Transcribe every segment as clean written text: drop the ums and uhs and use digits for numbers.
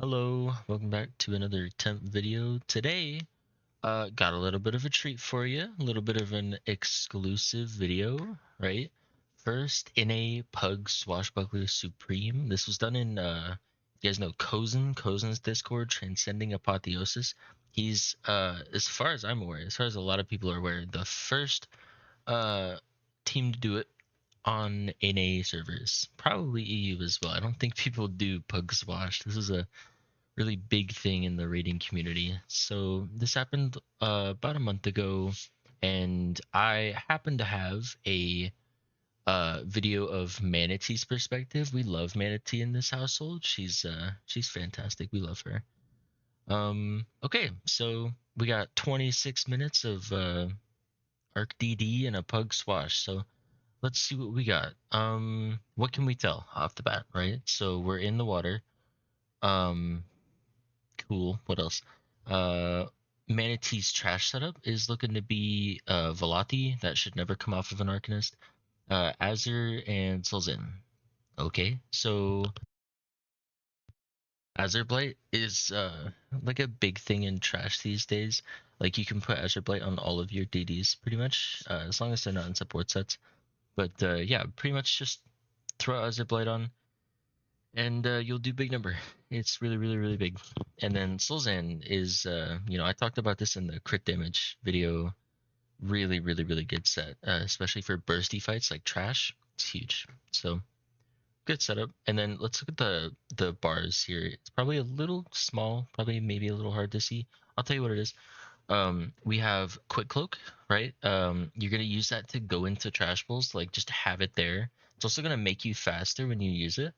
Hello, welcome back to another temp video. Today, got a little bit of a treat for you, a little bit of an exclusive video, right? First in a Pug Swashbuckler Supreme. This was done in, you guys know Cozen's Discord, Transcending Apotheosis. He's, as far as I'm aware, as far as a lot of people are aware, the first, uh, team to do it on NA servers, probably EU as well. I don't think people do Pug Swash. This is a really big thing in the raiding community. So this happened about a month ago, and I happen to have a video of Manatee's perspective. We love Manatee in this household. She's fantastic. We love her. Okay, so we got 26 minutes of Arc DD and a Pug Swash. So let's see what we got. What can we tell off the bat, right? So we're in the water. Um, Cool. What else? Uh, Manatee's trash setup is looking to be Velati. That should never come off of an Arcanist. Azur and Solzin. Okay, so Azure Blight is like a big thing in trash these days. Like you can put Azure Blight on all of your DDs pretty much, as long as they're not in support sets. But yeah, pretty much just throw Azure Blight on, and you'll do big number. It's really big. And then Sulzan is, I talked about this in the crit damage video. Really good set, especially for bursty fights like trash. It's huge. So good setup. And then let's look at the bars here. It's probably a little small, probably maybe a little hard to see. I'll tell you what it is. We have quick cloak, right? You're gonna use that to go into trash pools, like just have it there. It's also gonna make you faster when you use it.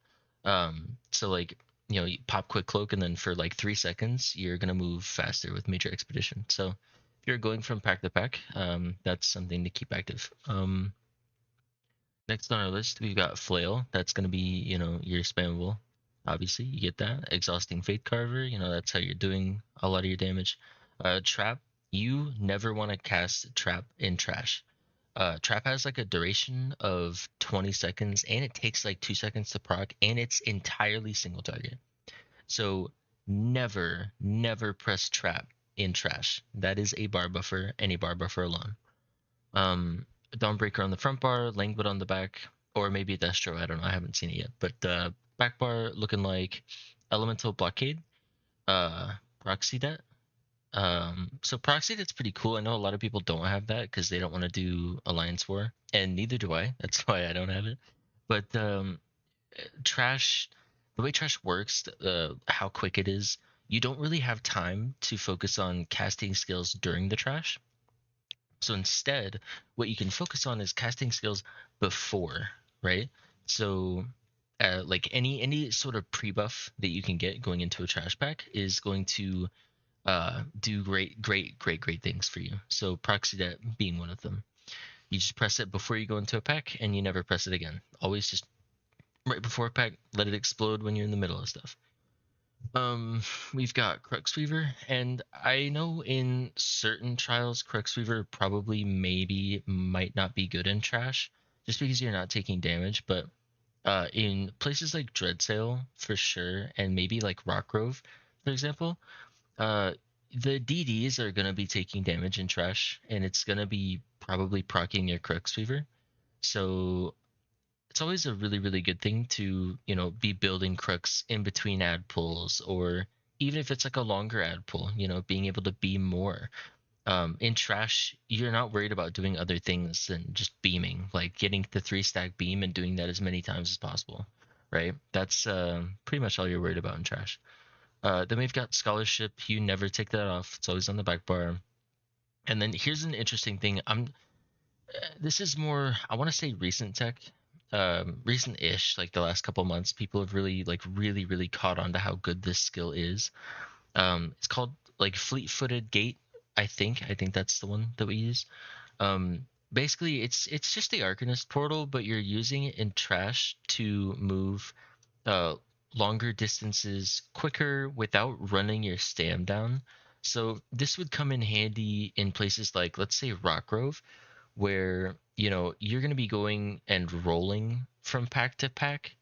So like you pop quick cloak, and then for like 3 seconds, you're gonna move faster with major expedition. So if you're going from pack to pack, that's something to keep active. Next on our list, we've got flail. That's gonna be your spammable. Obviously, you get that. Exhausting Fate Carver, that's how you're doing a lot of your damage. Trap, you never want to cast Trap in trash. Trap has like a duration of 20 seconds, and it takes like 2 seconds to proc, and it's entirely single target. So never press Trap in trash. That is a bar buffer, and a bar buffer alone. Dawnbreaker on the front bar, Languid on the back, or maybe Destro. I don't know. I haven't seen it yet. But back bar looking like Elemental Blockade, Proxy Debt. So Proxy Debt's pretty cool. I know a lot of people don't have that because they don't want to do Alliance War, and neither do I. That's why I don't have it. But Trash, the way Trash works, how quick it is, you don't really have time to focus on casting skills during the Trash. So instead, what you can focus on is casting skills before, right? So, like any sort of pre-buff that you can get going into a trash pack is going to do great things for you. So proxy debt being one of them. You just press it before you go into a pack, and you never press it again. Always just right before a pack, let it explode when you're in the middle of stuff. We've got Cruxweaver, and I know in certain trials, Cruxweaver probably maybe might not be good in trash, just because you're not taking damage. But in places like Dreadsail, for sure, and maybe like Rockgrove, for example, the DDs are gonna be taking damage in trash, and it's gonna be probably proccing your Cruxweaver. So it's always a really good thing to be building crooks in between ad pulls, or even if it's like a longer ad pull, being able to beam more. In trash, you're not worried about doing other things than just beaming, like getting the 3-stack beam and doing that as many times as possible, right? That's pretty much all you're worried about in trash. Then we've got scholarship. You never take that off. It's always on the back bar. And then here's an interesting thing. This is more, I want to say recent tech, recent-ish, like the last couple months. People have really caught on to how good this skill is. It's called like fleet-footed gate. I think that's the one that we use. Basically, it's just the Arcanist portal, but you're using it in trash to move uh longer distances quicker without running your stam down. So this would come in handy in places like, let's say, Rockgrove, where you're going to be going and rolling from pack to pack.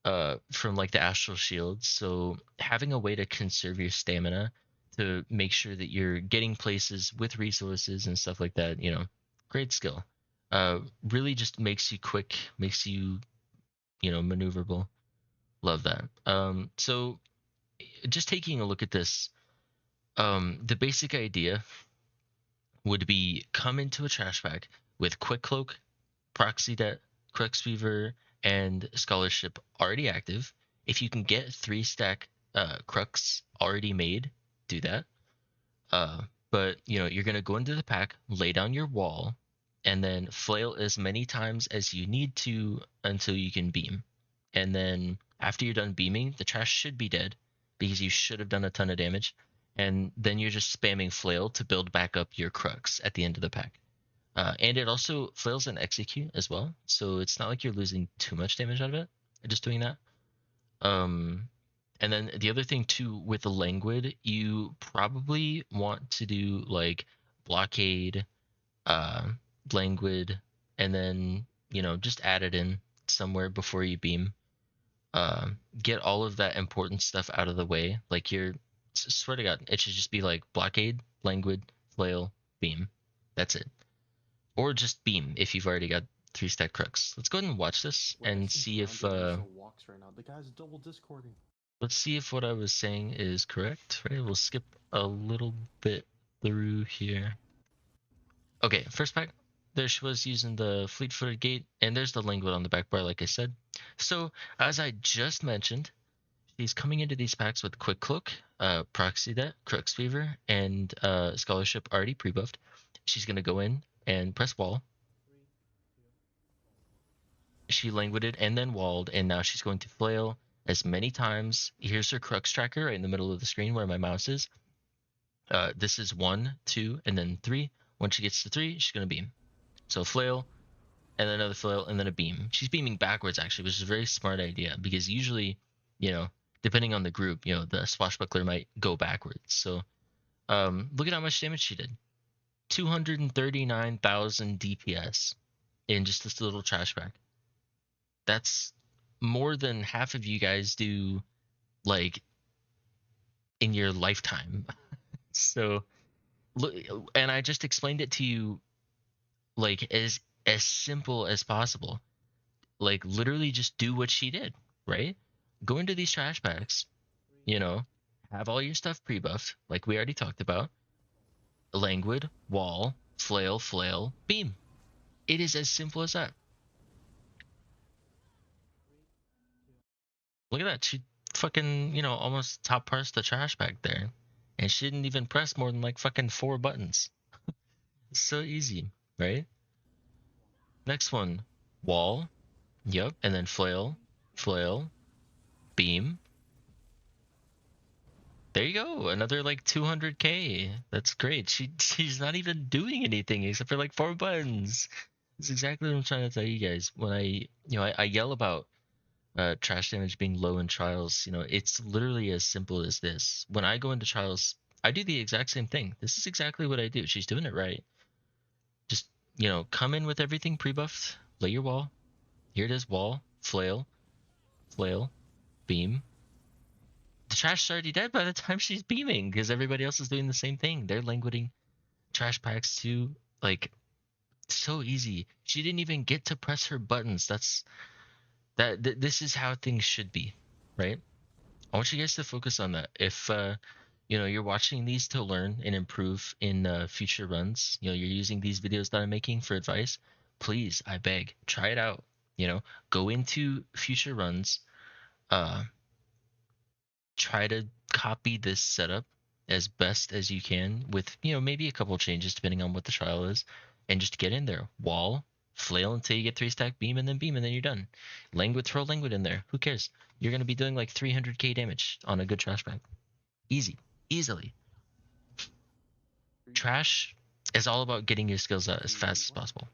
from like the astral shield. So having a way to conserve your stamina to make sure that you're getting places with resources and stuff like that, great skill. Really just makes you quick, makes you, maneuverable. Love that. So just taking a look at this, the basic idea would be come into a trash bag with quick cloak, proxy debt, crux weaver, and scholarship already active. If you can get 3-stack crux already made, do that. But you're gonna go into the pack, lay down your wall, and then flail as many times as you need to until you can beam. And then after you're done beaming, the trash should be dead because you should have done a ton of damage. And then you're just spamming flail to build back up your crux at the end of the pack. And it also flails and execute as well, so it's not like you're losing too much damage out of it just doing that. And then the other thing too with the languid, you probably want to do like blockade, languid, and then just add it in somewhere before you beam. Get all of that important stuff out of the way. Like swear to God, it should just be like blockade, languid, flail, beam. That's it. Or just beam if you've already got 3-stack crux. Let's go ahead and watch this and see if walks right now. The guy's double discording. let's see if what I was saying is correct. Right, we'll skip a little bit through here. Okay, first pack. There she was using the fleet-footed gate, and there's the languid on the back bar, like I said. So as I just mentioned, she's coming into these packs with quick cloak, proxy debt, crux weaver, and scholarship already pre-buffed. She's gonna go in and press wall. She languided and then walled, and now she's going to flail as many times. Here's her crux tracker right in the middle of the screen where my mouse is. This is 1, 2, and then 3. When she gets to 3, she's going to beam. So flail, and then another flail, and then a beam. She's beaming backwards, actually, which is a very smart idea, because usually, depending on the group, the swashbuckler might go backwards. So look at how much damage she did. 239,000 DPS in just this little trash bag. That's more than half of you guys do like in your lifetime. So look, and I just explained it to you like as simple as possible. Like literally just do what she did, right? Go into these trash packs, have all your stuff pre-buffed like we already talked about. Languid, wall, flail, beam. It is as simple as that. Look at that. She fucking, almost top parsed the trash back there. And she didn't even press more than like fucking 4 buttons. It's so easy, right? Next one. Wall. Yep. And then flail. Beam. There you go. Another like 200k. That's great. She's not even doing anything except for like 4 buttons. That's exactly what I'm trying to tell you guys. When I yell about trash damage being low in trials, it's literally as simple as this. When I go into trials, I do the exact same thing. This is exactly what I do. She's doing it right. Just come in with everything pre-buffed, lay your wall. Here it is: wall, flail, beam. The trash is already dead by the time she's beaming because everybody else is doing the same thing. They're languiding trash packs too. Like, so easy. She didn't even get to press her buttons. This is how things should be, right? I want you guys to focus on that. If you're watching these to learn and improve in future runs, you're using these videos that I'm making for advice, please, I beg, try it out. Go into future runs, try to copy this setup as best as you can with maybe a couple changes depending on what the trial is, and just get in there. Wall, flail until you get 3-stack beam, and then you're done. Languid, throw languid in there. Who cares? You're going to be doing like 300k damage on a good trash bag. Easily. Trash is all about getting your skills out as fast as possible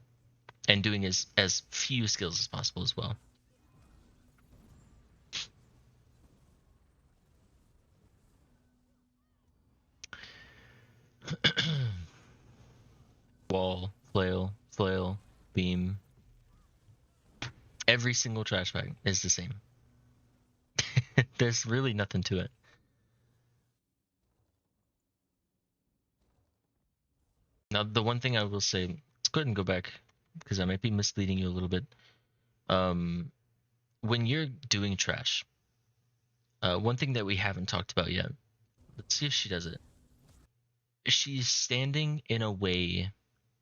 and doing as few skills as possible as well. Wall, flail, beam. Every single trash bag is the same. There's really nothing to it. Now, the one thing I will say, let's go ahead and go back because I might be misleading you a little bit. When you're doing trash, one thing that we haven't talked about yet. Let's see if she does it. She's standing in a way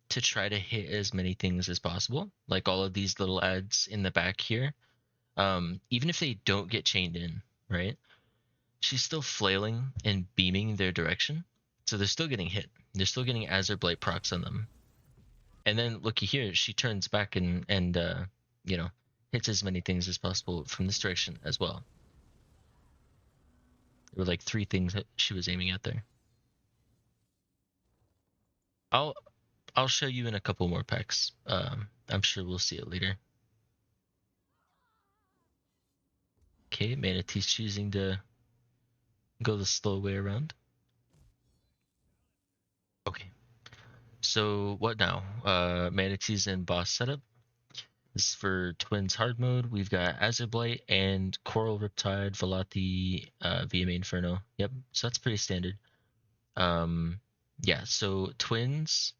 to try to hit as many things as possible, like all of these little ads in the back here. Even if they don't get chained in, right? She's still flailing and beaming their direction, so they're still getting hit. They're still getting Azure Blight procs on them. And then looky here, she turns back and you know, hits as many things as possible from this direction as well. There were like 3 things that she was aiming at there. I'll show you in a couple more packs. I'm sure we'll see it later. Okay, Manatee's choosing to go the slow way around. Okay. So what now? Manatee's in boss setup. This is for Twins hard mode. We've got Azure Blight and Coral Riptide, Velati, VMA Inferno. Yep, so that's pretty standard. Yeah, so Twins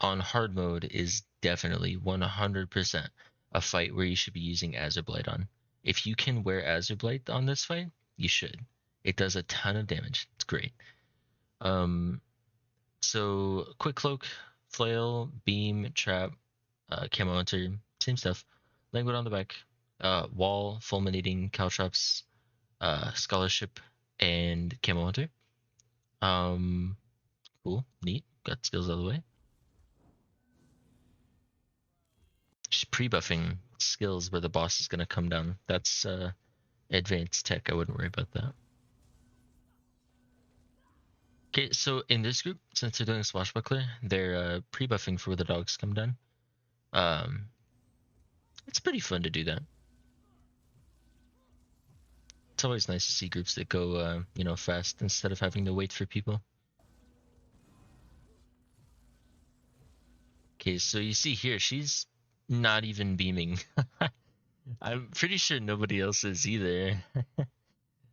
on hard mode is definitely 100% a fight where you should be using Azure Blight on. If you can wear Azure Blight on this fight, you should. It does a ton of damage. It's great. So Quick Cloak, Flail, Beam, Trap, Camo Hunter, same stuff. Languid on the back, Wall, Fulminating, Caltrops, Scholarship, and Camo Hunter. Cool, neat. Got skills out of the way. Just pre-buffing skills where the boss is gonna come down. That's advanced tech. I wouldn't worry about that. Okay, so in this group, since they're doing Swashbuckler, they're pre-buffing for where the dogs come down. It's pretty fun to do that. It's always nice to see groups that go, you know, fast instead of having to wait for people. Okay, so you see here, she's not even beaming. I'm pretty sure nobody else is either.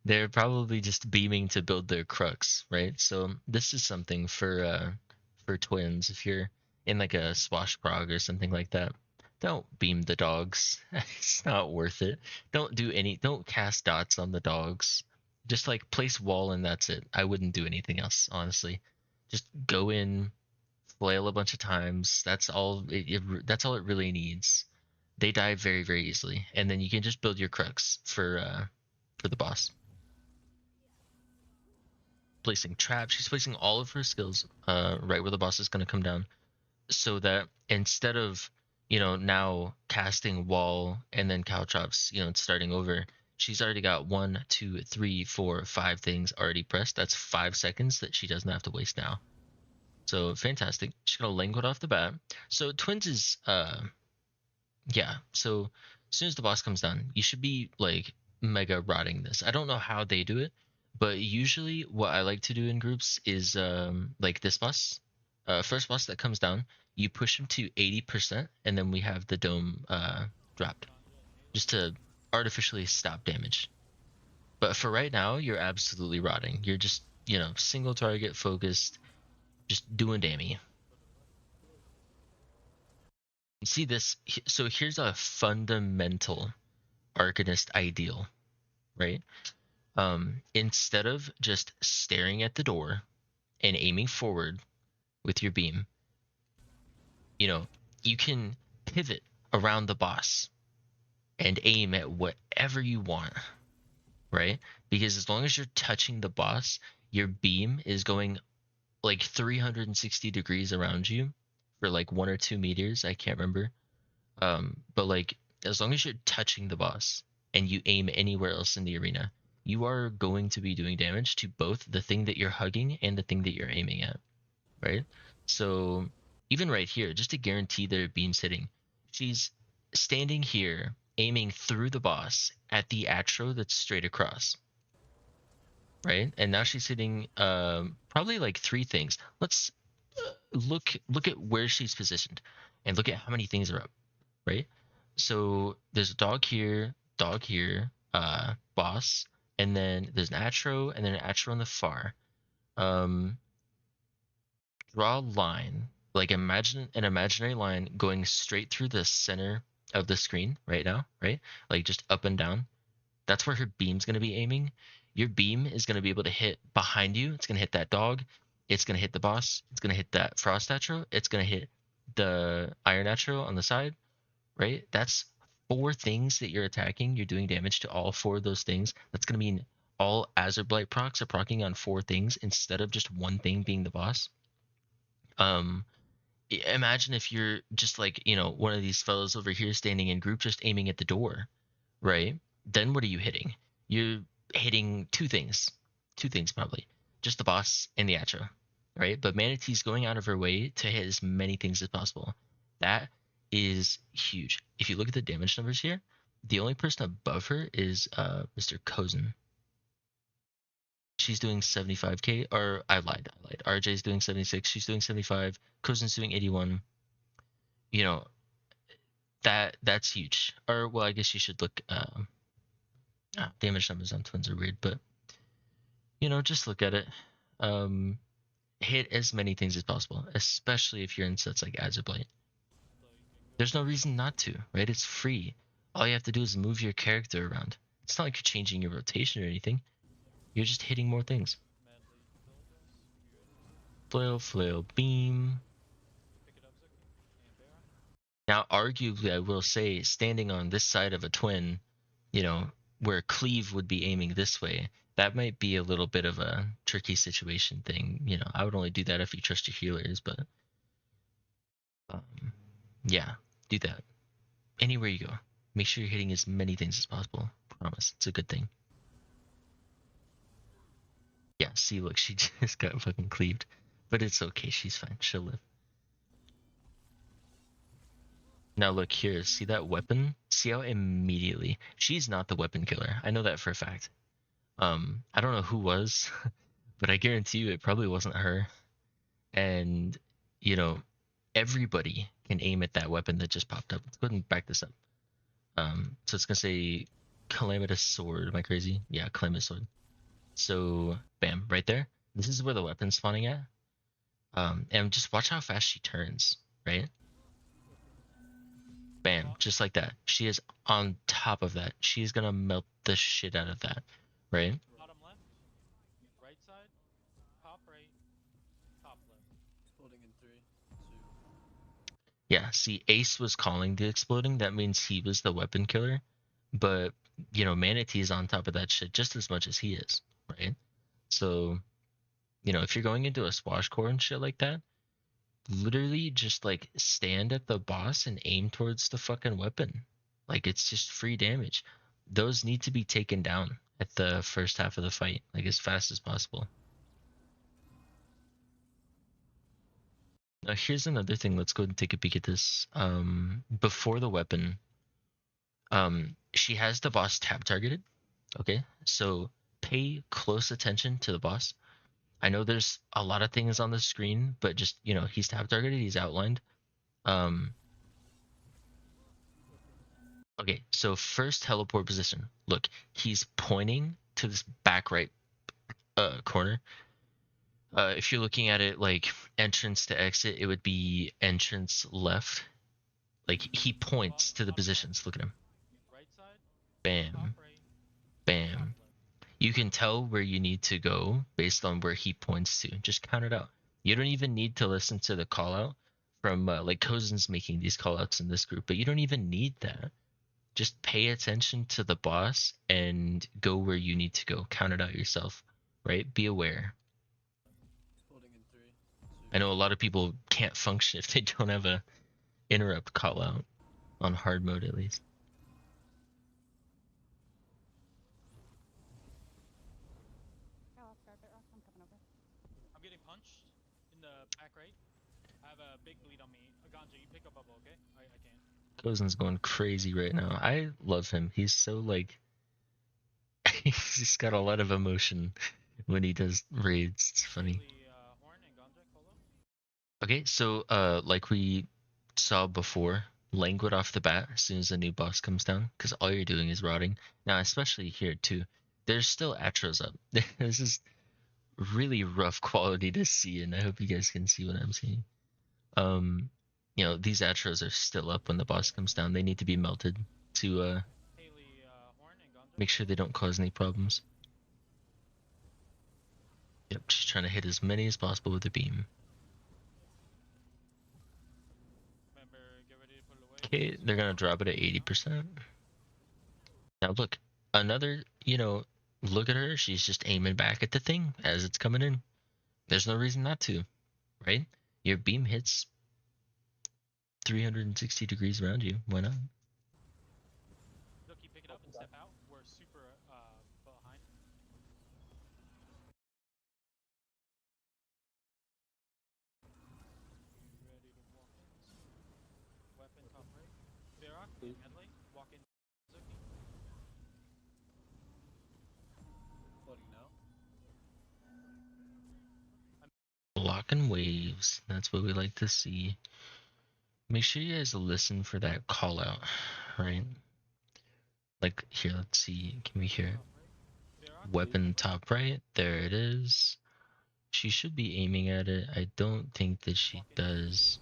They're probably just beaming to build their crux, right? So this is something for Twins. If you're in like a swash prog or something like that, don't beam the dogs. It's not worth it. Don't cast dots on the dogs. Just like place wall and that's it. I wouldn't do anything else, honestly. Just go in, flail a bunch of times. That's all that's all it really needs. They die very, very easily, and then you can just build your crux for the boss. Placing traps. She's placing all of her skills right where the boss is going to come down, so that instead of, you know, now casting wall and then caltrops, you know, starting over, she's already got 1, 2, 3, 4, 5 things already pressed. That's 5 seconds that she doesn't have to waste now. So fantastic. She's gonna languid off the bat. So Twins is yeah. So as soon as the boss comes down, you should be like mega rotting this. I don't know how they do it, but usually what I like to do in groups is like this boss, first boss that comes down, you push him to 80%, and then we have the dome dropped, just to artificially stop damage. But for right now, you're absolutely rotting. You're just, you know, single target focused, just doing damage. See this? So here's a fundamental Arcanist ideal, right? Instead of just staring at the door and aiming forward with your beam, you know, you can pivot around the boss and aim at whatever you want, right? Because as long as you're touching the boss, your beam is going like 360 degrees around you for like 1 or 2 meters. I can't remember. But like, as long as you're touching the boss and you aim anywhere else in the arena, you are going to be doing damage to both the thing that you're hugging and the thing that you're aiming at, right? So even right here, just to guarantee their beam's hitting, she's standing here aiming through the boss at the atro that's straight across, right? And now she's hitting probably like 3 things. Let's look at where she's positioned and look at how many things are up, right? So there's a dog here, boss, and then there's an Atro, and then an Atro on the far. Draw a line, like imagine an imaginary line going straight through the center of the screen right now, right? Like just up and down. That's where her beam's going to be aiming. Your beam is going to be able to hit behind you. It's going to hit that dog. It's going to hit the boss. It's going to hit that frost Atro. It's going to hit the iron Atro on the side, right? That's 4 things that you're attacking. You're doing damage to all 4 of those things. That's going to mean all Azurblight procs are proccing on 4 things instead of just one thing being the boss. Imagine if you're just like, one of these fellows over here standing in group just aiming at the door, right? Then what are you hitting? You're hitting 2 things. 2 things probably. Just the boss and the Atro, right? But Manatee's going out of her way to hit as many things as possible. That is huge. If you look at the damage numbers here, the only person above her is Mr. Kozen. She's doing 75k, or I lied. RJ's doing 76. She's doing 75. Kozen's doing 81. That's huge. Or well, I guess you should look. Damage numbers on twins are weird, but just look at it. Hit as many things as possible, especially if you're in sets like Azurblight. There's no reason not to, right? It's free. All you have to do is move your character around. It's not like you're changing your rotation or anything. You're just hitting more things. Flail, beam. Now, arguably, I will say, standing on this side of a twin, where Cleave would be aiming this way, that might be a little bit of a tricky situation thing. I would only do that if you trust your healers, but yeah, do that. Anywhere you go, make sure you're hitting as many things as possible. Promise, it's a good thing. Yeah, see, look, she just got fucking cleaved. But it's okay, she's fine, she'll live. Now look here, see that weapon? See how immediately... She's not the weapon killer, I know that for a fact. I don't know who was, but I guarantee you it probably wasn't her. And, everybody can aim at that weapon that just popped up. Let's go ahead and back this up. So it's gonna say Calamitous Sword. Am I crazy? Yeah, Calamitous Sword. So, bam, right there. This is where the weapon's spawning at. And just watch how fast she turns, right? Bam, just like that. She is on top of that. She's gonna melt the shit out of that, right? Bottom left, right side, top right, top left. Exploding in 3, 2. Yeah, see, Ace was calling the exploding. That means he was the weapon killer. But, Manatee's on top of that shit just as much as he is, right? So, if you're going into a swash core and shit like that, literally just like stand at the boss and aim towards the fucking weapon. Like it's just free damage. Those need to be taken down at the first half of the fight, like as fast as possible. Now here's another thing. Let's go ahead and take a peek at this. Before the weapon, she has the boss tab targeted. Okay, so pay close attention to the boss. I know there's a lot of things on the screen, but just, he's tab targeted, he's outlined. Okay, so first teleport position. Look, he's pointing to this back right corner. If you're looking at it like entrance to exit, it would be entrance left. Like he points to the positions. Look at him. Right side, Bam. top right, Bam. top left. You can tell where you need to go based on where he points to. Just count it out. You don't even need to listen to the call out from like Kozen's making these call outs in this group, but you don't even need that. Just pay attention to the boss and go where you need to go. Count it out yourself, right? Be aware. Exploding in 3, 2. I know a lot of people can't function if they don't have a interrupt call out on hard mode at least. I'm getting punched in the back right. I have a big bleed on me. Ganja, you pick up bubble, okay? I can't. Kozen's going crazy right now. I love him. He's so like he's just got a lot of emotion when he does raids. It's funny. Horn and Ganja, Colo? Okay, so like we saw before, languid off the bat as soon as a new boss comes down, because all you're doing is rotting. Now, especially here too, there's still atros up. This is really rough quality to see, and I hope you guys can see what I'm seeing. You know, these atros are still up when the boss comes down. They need to be melted to Haley, Horn, and Ganja. make sure they don't cause any problems. Yep, just trying to hit as many as possible with the beam. Remember, get ready to put it away. Okay, they're gonna drop it at 80%. Now look, another, you know, look at her. She's just aiming back at the thing as it's coming in. There's no reason not to, right? Your beam hits 360 degrees around you. Why not? Look, you pick it up and step out. We're super behind. Ready to walk in. Weapon top right. Varrock, medley. Walk in. Zuki. Floating now. Blocking waves. That's what we like to see. Make sure you guys listen for that call out, right? Like here, let's see. Can we hear it? Top right. Varrock. Weapon top right. There it is. She should be aiming at it. I don't think that she does.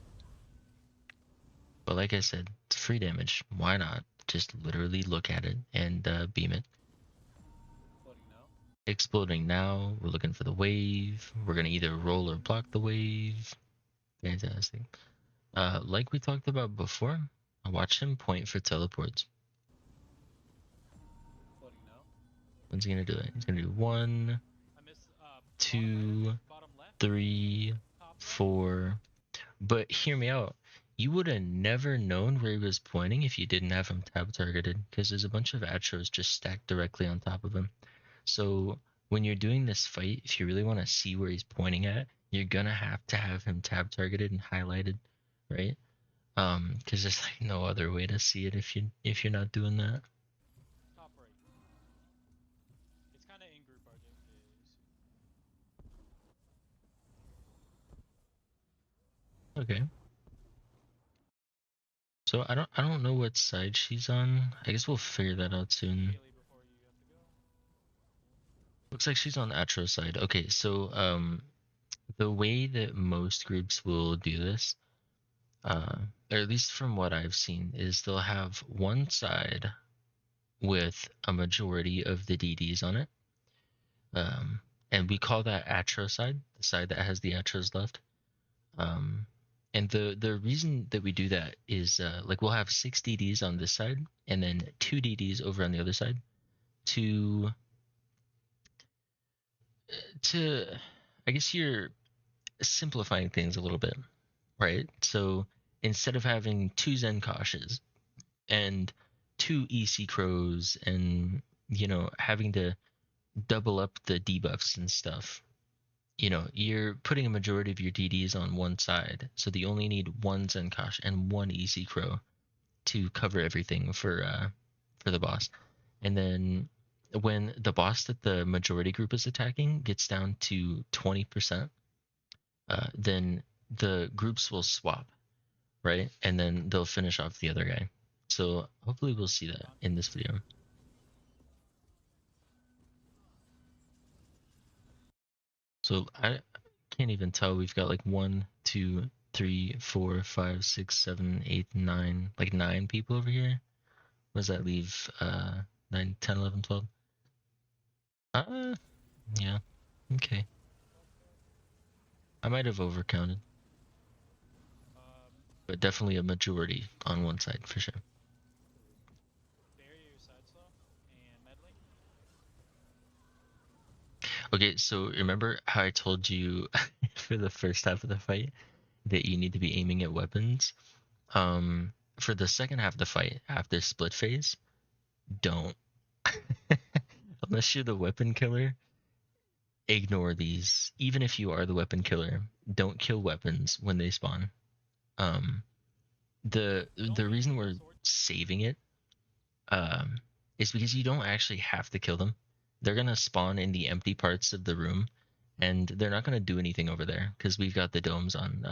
But like I said, it's free damage. Why not? Just literally look at it and beam it. Floating now. Exploding now. We're looking for the wave. We're gonna either roll or block the wave. Fantastic. Like we talked about before, I watched him point for teleports. Floating now. When's he gonna do it? He's gonna do 1, I missed. 2, Bottom left. 3, Top right. 4. But hear me out. You would have never known where he was pointing if you didn't have him tab targeted, because there's a bunch of atros just stacked directly on top of him. So when you're doing this fight, if you really want to see where he's pointing at, you're gonna have to have him tab targeted and highlighted, right? Because there's like no other way to see it if you're not doing that. Top right. It's kind of in group, RJ. Okay. So I don't know what side she's on. I guess we'll figure that out soon. Haley, before you have to go. Looks like she's on Atro side. Okay, so the way that most groups will do this, or at least from what I've seen, is they'll have one side with a majority of the DDs on it. And we call that Atro side, the side that has the Atros left. And the reason that we do that is like we'll have 6 DDs on this side and then 2 DDs over on the other side to I guess you're simplifying things a little bit, right? So instead of having 2 Zen Koshes and 2 EC Crows and, you know, having to double up the debuffs and stuff, you know, you're putting a majority of your DDs on one side, so that you only need 1 Zen Kosh and 1 EC Crow to cover everything for the boss. And then when the boss that the majority group is attacking gets down to 20%, then the groups will swap, right? And then they'll finish off the other guy. So hopefully we'll see that in this video. So I can't even tell. We've got like 1, 2, 3, 4, 5, 6, 7, 8, 9, like 9 people over here. What does that leave? 9, 10, 11, 12. Yeah. Okay. I might have overcounted, but definitely a majority on one side for sure. Barrier your side slow and medley. Okay, so remember how I told you for the first half of the fight that you need to be aiming at weapons? For the second half of the fight, after split phase, don't. Unless you're the weapon killer, ignore these. Even if you are the weapon killer, don't kill weapons when they spawn. The reason we're saving it is because you don't actually have to kill them. They're gonna spawn in the empty parts of the room, and they're not gonna do anything over there because we've got the domes on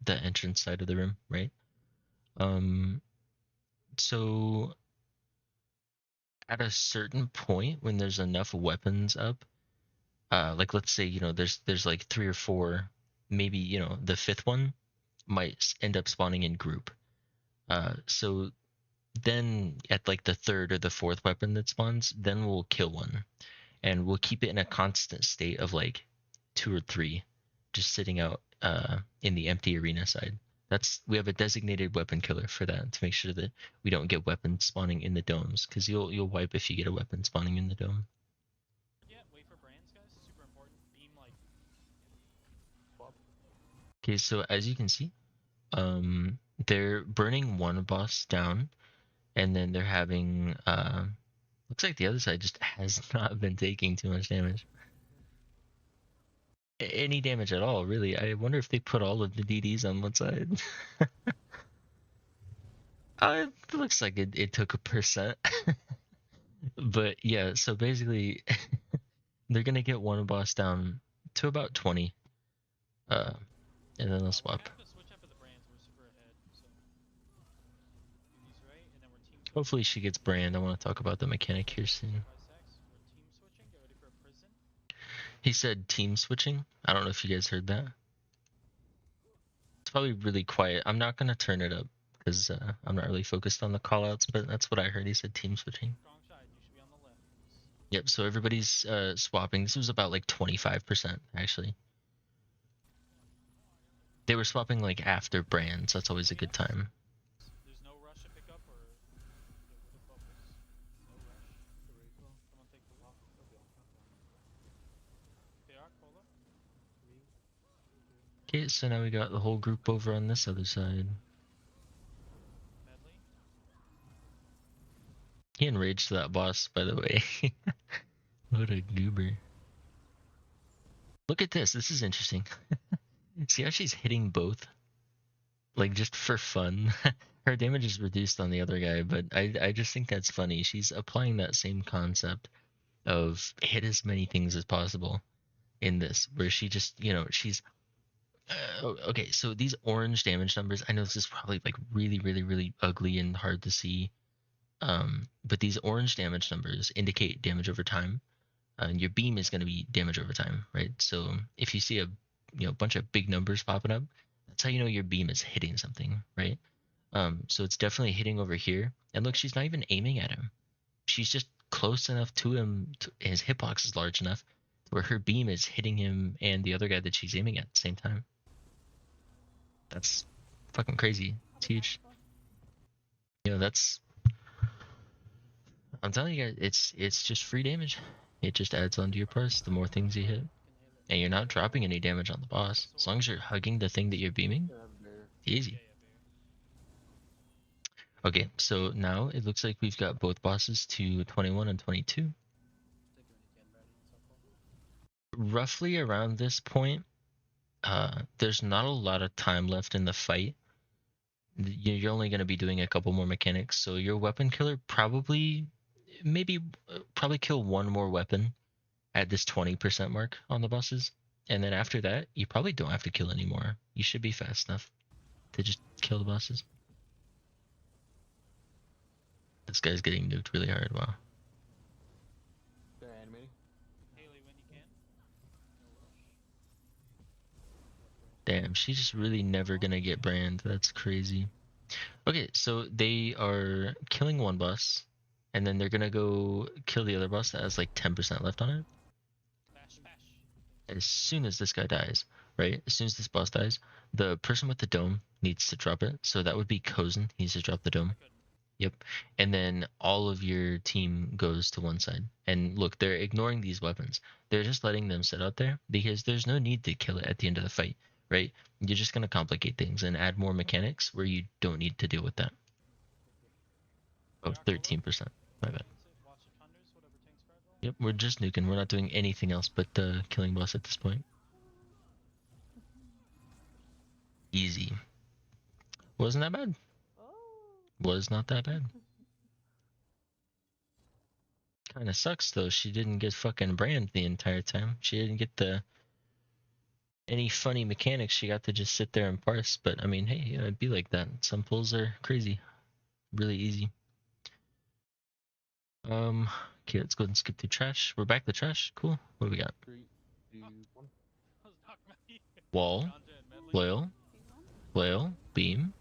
the entrance side of the room, right? So at a certain point when there's enough weapons up, like let's say, you know, there's like 3 or 4, maybe, you know, the 5th one might end up spawning in group. So then at like the 3rd or the 4th weapon that spawns, then we'll kill one. And we'll keep it in a constant state of like 2 or 3 just sitting out in the empty arena side. We have a designated weapon killer for that to make sure that we don't get weapons spawning in the domes, because you'll wipe if you get a weapon spawning in the dome. Yeah, wait for brands, guys. Super important. Beam like. Okay, so as you can see, they're burning one boss down, and then they're having looks like the other side just has not been taking too much damage. Any damage at all, really. I wonder if they put all of the DDs on one side. It looks like it took a percent. But yeah, so basically they're gonna get one boss down to about 20. And then they'll swap. We have to switch up for the brands. We're super ahead. So. Do these right, and then we're team switching. Hopefully she gets brand. I want to talk about the mechanic here soon. We're team switching. Get ready for a prison. He said team switching. I don't know if you guys heard that. It's probably really quiet. I'm not gonna turn it up because I'm not really focused on the callouts, but that's what I heard. He said team switching. Strong side. You should be on the left. Yep, so everybody's swapping. This was about like 25%, actually. They were swapping like after brands. That's always a good time. There's no rush to pick up or get rid of bubbles. No rush. Someone take the lock. They are Cola. Okay, so now we got the whole group over on this other side. Medley. He enraged that boss, by the way. What a goober. Look at this. This is interesting. See how she's hitting both? Like, just for fun. Her damage is reduced on the other guy, but I just think that's funny. She's applying that same concept of hit as many things as possible in this, where she just, you know, she's... okay, so these orange damage numbers, I know this is probably like really, really, really ugly and hard to see, but these orange damage numbers indicate damage over time. Your beam is going to be damage over time, right? So if you see a bunch of big numbers popping up, that's how you know your beam is hitting something, right? So it's definitely hitting over here. And look, she's not even aiming at him. She's just close enough to him. His hitbox is large enough where her beam is hitting him and the other guy that she's aiming at the same time. That's fucking crazy. It's huge. That's... I'm telling you guys, it's just free damage. It just adds onto your price the more things you hit. And you're not dropping any damage on the boss. As long as you're hugging the thing that you're beaming, easy. Okay, so now it looks like we've got both bosses to 21 and 22. Roughly around this point, there's not a lot of time left in the fight. You're only going to be doing a couple more mechanics, so your weapon killer probably kill one more weapon at this 20% mark on the bosses. And then after that, you probably don't have to kill anymore. You should be fast enough to just kill the bosses. This guy's getting nuked really hard. Wow. They're animating. Haley, when you can. Damn, she's just really never gonna get brand. That's crazy. Okay, so they are killing one boss, and then they're gonna go kill the other boss that has like 10% left on it. As soon as this guy dies, right? As soon as this boss dies, the person with the dome needs to drop it. So that would be Kozen. He needs to drop the dome. Yep. And then all of your team goes to one side. And look, they're ignoring these weapons. They're just letting them sit out there because there's no need to kill it at the end of the fight, right? You're just going to complicate things and add more mechanics where you don't need to deal with that. Oh, 13%. My bad. Yep, we're just nuking. We're not doing anything else but killing boss at this point. Easy. Wasn't that bad. Was not that bad. Kinda sucks though, she didn't get fucking brand the entire time. She didn't get any funny mechanics. She got to just sit there and parse. But I mean, hey, it'd be like that. Some pulls are crazy. Really easy. Okay, let's go ahead and skip through trash. We're back to trash. Cool. What do we got? 3, 2, 1. I was talking about you. Wall, Ganja and medley. flail, flail, beam.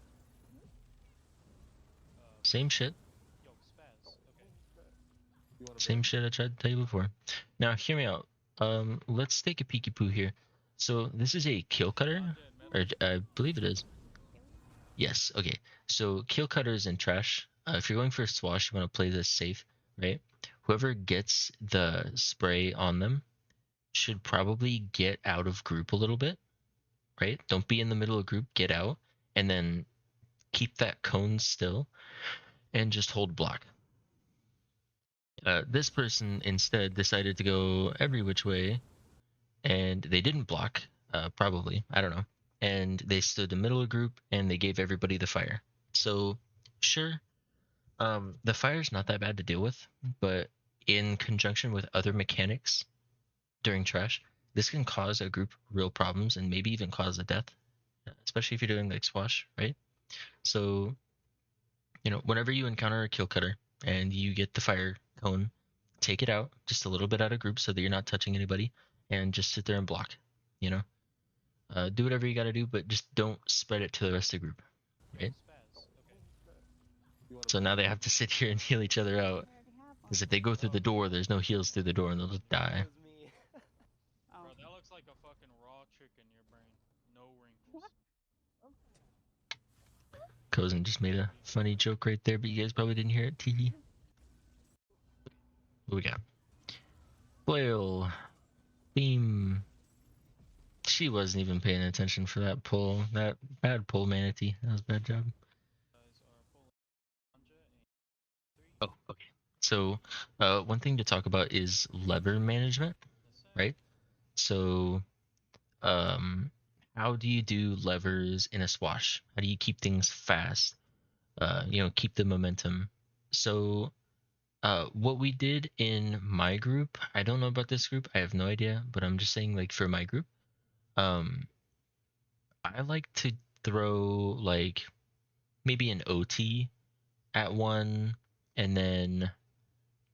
Same shit. Yo, spaz. Okay. You want Same shit I tried to tell you before. Now, hear me out. Let's take a peeky poo here. So this is a kill cutter, Ganja and medley. or I believe it is. Yes. Okay. So kill cutters and trash. If you're going for a swash, you want to play this safe, right? Whoever gets the spray on them should probably get out of group a little bit, right? Don't be in the middle of group. Get out, and then keep that cone still, and just hold block. This person instead decided to go every which way, and they didn't block, probably, I don't know. And they stood in the middle of group, and they gave everybody the fire. So, sure, the fire's not that bad to deal with, but in conjunction with other mechanics during trash, this can cause a group real problems and maybe even cause a death, especially if you're doing like swash, right? So, whenever you encounter a kill cutter and you get the fire cone, take it out just a little bit out of group so that you're not touching anybody, and just sit there and block. Do whatever you got to do, but just don't spread it to the rest of the group. Right. Spaz. Okay. So now they have to sit here and heal each other out, because if they go through the door, there's no heals through the door, and they'll just die. Bro, that looks like a fucking raw chicken in your brain. No wrinkles. Kozen just made a funny joke right there, but you guys probably didn't hear it. Tee. What we got? Flail. Beam. She wasn't even paying attention for that pull. That bad pull, Manatee. That was a bad job. Guys are pulling ganja and 3. Oh, okay. So, one thing to talk about is lever management, right? So, how do you do levers in a swash? How do you keep things fast? Keep the momentum. So, what we did in my group, I don't know about this group. I have no idea, but I'm just saying, like, for my group, I like to throw like maybe an OT at one, and then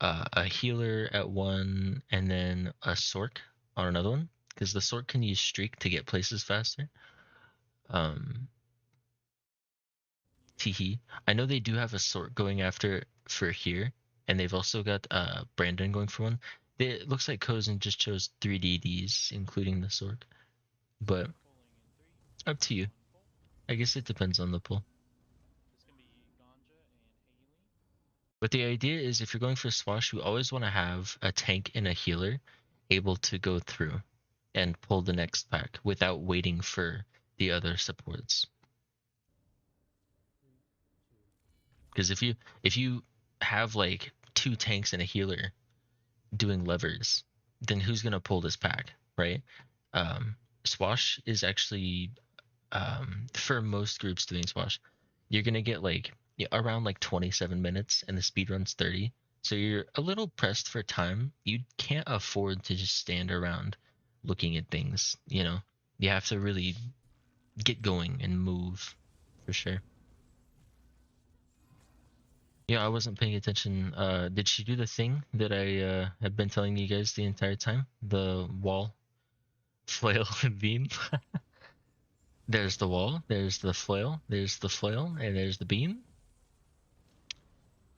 a healer at one, and then a Sork on another one, because the Sork can use streak to get places faster. Teehee. I know they do have a Sork going after for here, and they've also got Brandon going for one. It looks like Kozen just chose 3 DDs, including the Sork, but up to you. I guess it depends on the pull. This can be ganja and Haley. But the idea is, if you're going for a swash, you always want to have a tank and a healer able to go through and pull the next pack without waiting for the other supports. Because if you have like 2 tanks and a healer doing levers, then who's gonna pull this pack, right? Swash is actually, for most groups doing swash, you're gonna get like around like 27 minutes, and the speed run's 30. So you're a little pressed for time. You can't afford to just stand around looking at things. You have to really get going and move, for sure. Yeah, I wasn't paying attention. Did she do the thing that I have been telling you guys the entire time? The wall, flail, and beam? There's the wall, there's the flail, and there's the beam.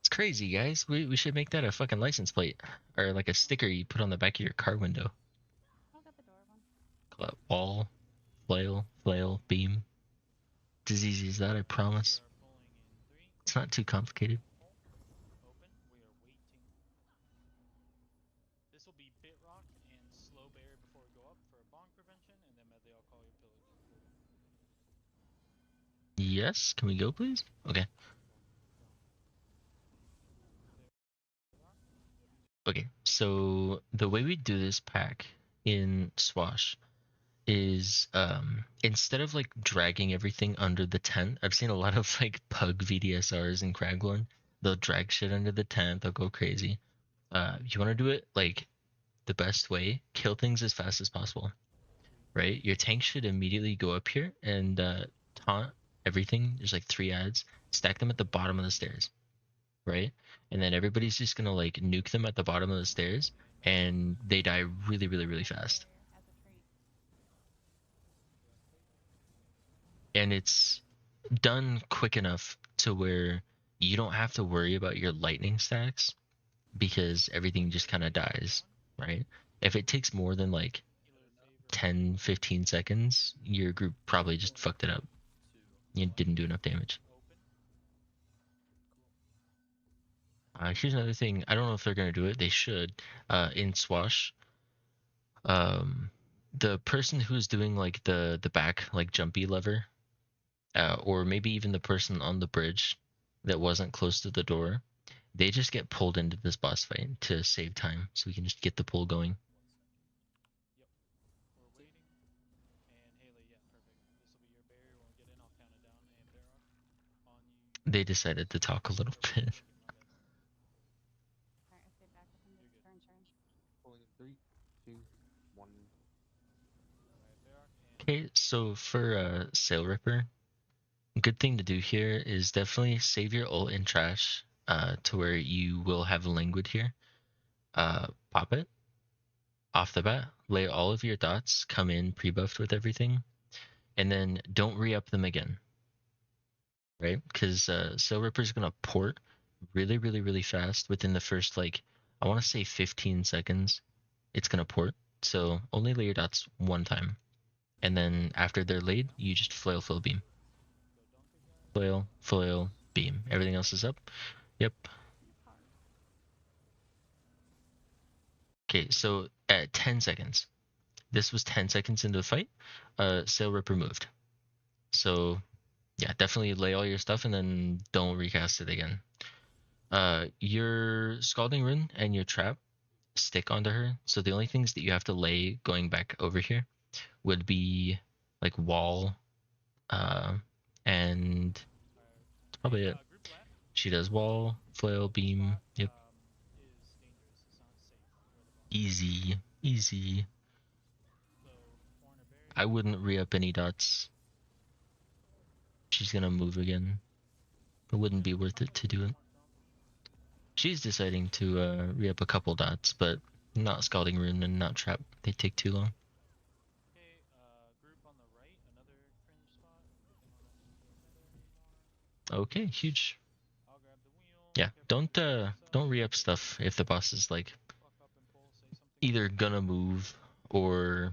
It's crazy, guys. We should make that a fucking license plate, or like a sticker you put on the back of your car window. Call it wall, flail, beam. It's as easy as that, I promise. We are pulling in 3. It's not too complicated. Open. We are waiting. This will be bit rock and slow berry before we go up for bonk prevention, and then medley I'll call your pillars. Yes, can we go, please? Okay. Okay, so the way we do this pack in Swash is, instead of like dragging everything under the tent, I've seen a lot of like pug VDSRs in Craglorn. They'll drag shit under the tent, they'll go crazy. You want to do it like the best way, kill things as fast as possible, right? Your tank should immediately go up here and taunt everything. There's like 3 ads, stack them at the bottom of the stairs. right? And then everybody's just gonna like nuke them at the bottom of the stairs, and they die really, really, really fast. And it's done quick enough to where you don't have to worry about your lightning stacks because everything just kind of dies, right? If it takes more than like 10, 15 seconds, your group probably just fucked it up. You didn't do enough damage. Here's another thing. I don't know if they're gonna do it. They should. In Swash, the person who's doing like the back like jumpy lever, or maybe even the person on the bridge that wasn't close to the door, they just get pulled into this boss fight to save time, so we can just get the pull going. Yep. We're waiting. And Haley, yeah, perfect. This will be your barrier. When we get in, I'll count it down. And Barock, on you. They decided to talk a little bit. Alright, let's get back with him. You're Turn, turn. Pulling in 3, 2, 1. Alright, Barock, and Okay, so for Sail Ripper, good thing to do here is definitely save your ult in trash, to where you will have a languid here. Pop it off the bat, lay all of your dots, come in pre-buffed with everything, and then don't re-up them again, right? Because Sail Ripper's gonna port really, really, really fast within the first, like, I want to say 15 seconds. It's gonna port, so only lay your dots one time, and then after they're laid, you just flail, full beam. Flail, flail, beam. Everything else is up. Yep. Okay, so at 10 seconds, this was 10 seconds into the fight, Sail Ripper moved. So yeah, definitely lay all your stuff and then don't recast it again. Your Scalding Rune and your Trap stick onto her. So the only things that you have to lay going back over here would be like wall, and that's probably it. group left. She does wall, flail, beam. Yep. Is dangerous. It's not safe. Where the boss. Easy, easy. So, corner barrier. I wouldn't re-up any dots. She's gonna move again. It wouldn't be worth it to do it. She's deciding to re-up a couple dots, but not Scalding Rune and not Trap. They take too long. Okay, group on the right. Another cringe spot. Good thing we're not using the nether anymore. Okay, huge. I'll grab the wheel. Yeah, Careful. don't re-up stuff if the boss is like Fuck up and pull. Say something. either gonna move or,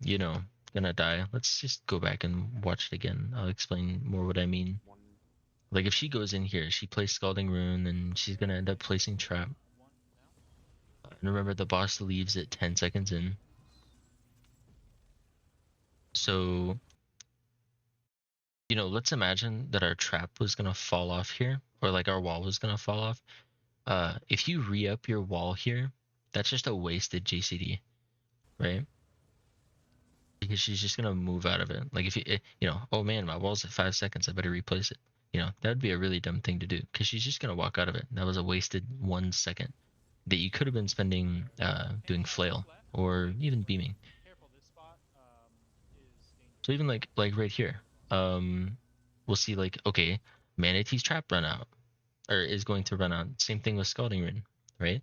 you know, gonna die. Let's just go back and watch it again. I'll explain more what I mean. 1. Like if she goes in here, she plays Scalding Rune and she's gonna end up placing Trap. One now. And remember, the boss leaves at 10 seconds in. So, you know, let's imagine that our trap was gonna fall off here, or like our wall was gonna fall off. If you re-up your wall here, that's just a wasted JCD, right? Because she's just gonna move out of it. Like if you know, oh man, my wall's at 5 seconds, I better replace it. You know, that would be a really dumb thing to do because she's just gonna walk out of it. That was a wasted 1 second that you could have been spending doing flail or even beaming. Careful. This spot is dangerous. So even like right here, we'll see like, okay, Manatee's trap run out, or is going to run out. Same thing with Scalding Rune, right?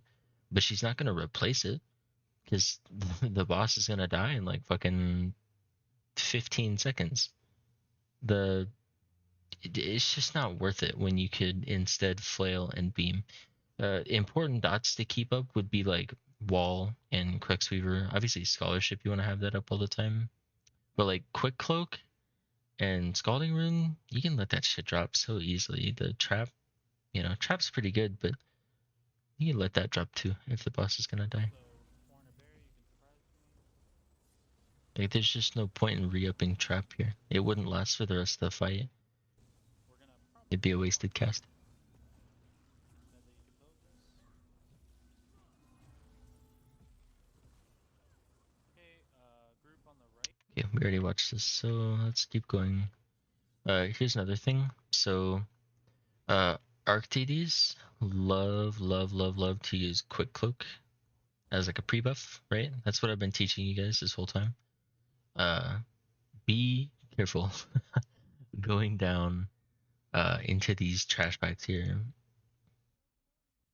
But she's not gonna replace it because the boss is gonna die in like fucking 15 seconds. It's just not worth it when you could instead flail and beam. Important dots to keep up would be like wall and Crux-Weaver. Obviously scholarship, you want to have that up all the time. But like Quick Cloak and Scalding Rune, you can let that shit drop so easily. The trap, you know, trap's pretty good, but you can let that drop too if the boss is gonna die. So, corner barrier. You can surprise me. Like there's just no point in re-upping trap here. It wouldn't last for the rest of the fight. We're gonna probably. It'd be a wasted cast. Medley, you can pose this. Okay, group on the right. Okay, we already watched this, so let's keep going. Here's another thing. So, Arc TDs love to use Quick Cloak as like a pre-buff, right? That's what I've been teaching you guys this whole time. Be careful going down into these trash bags here.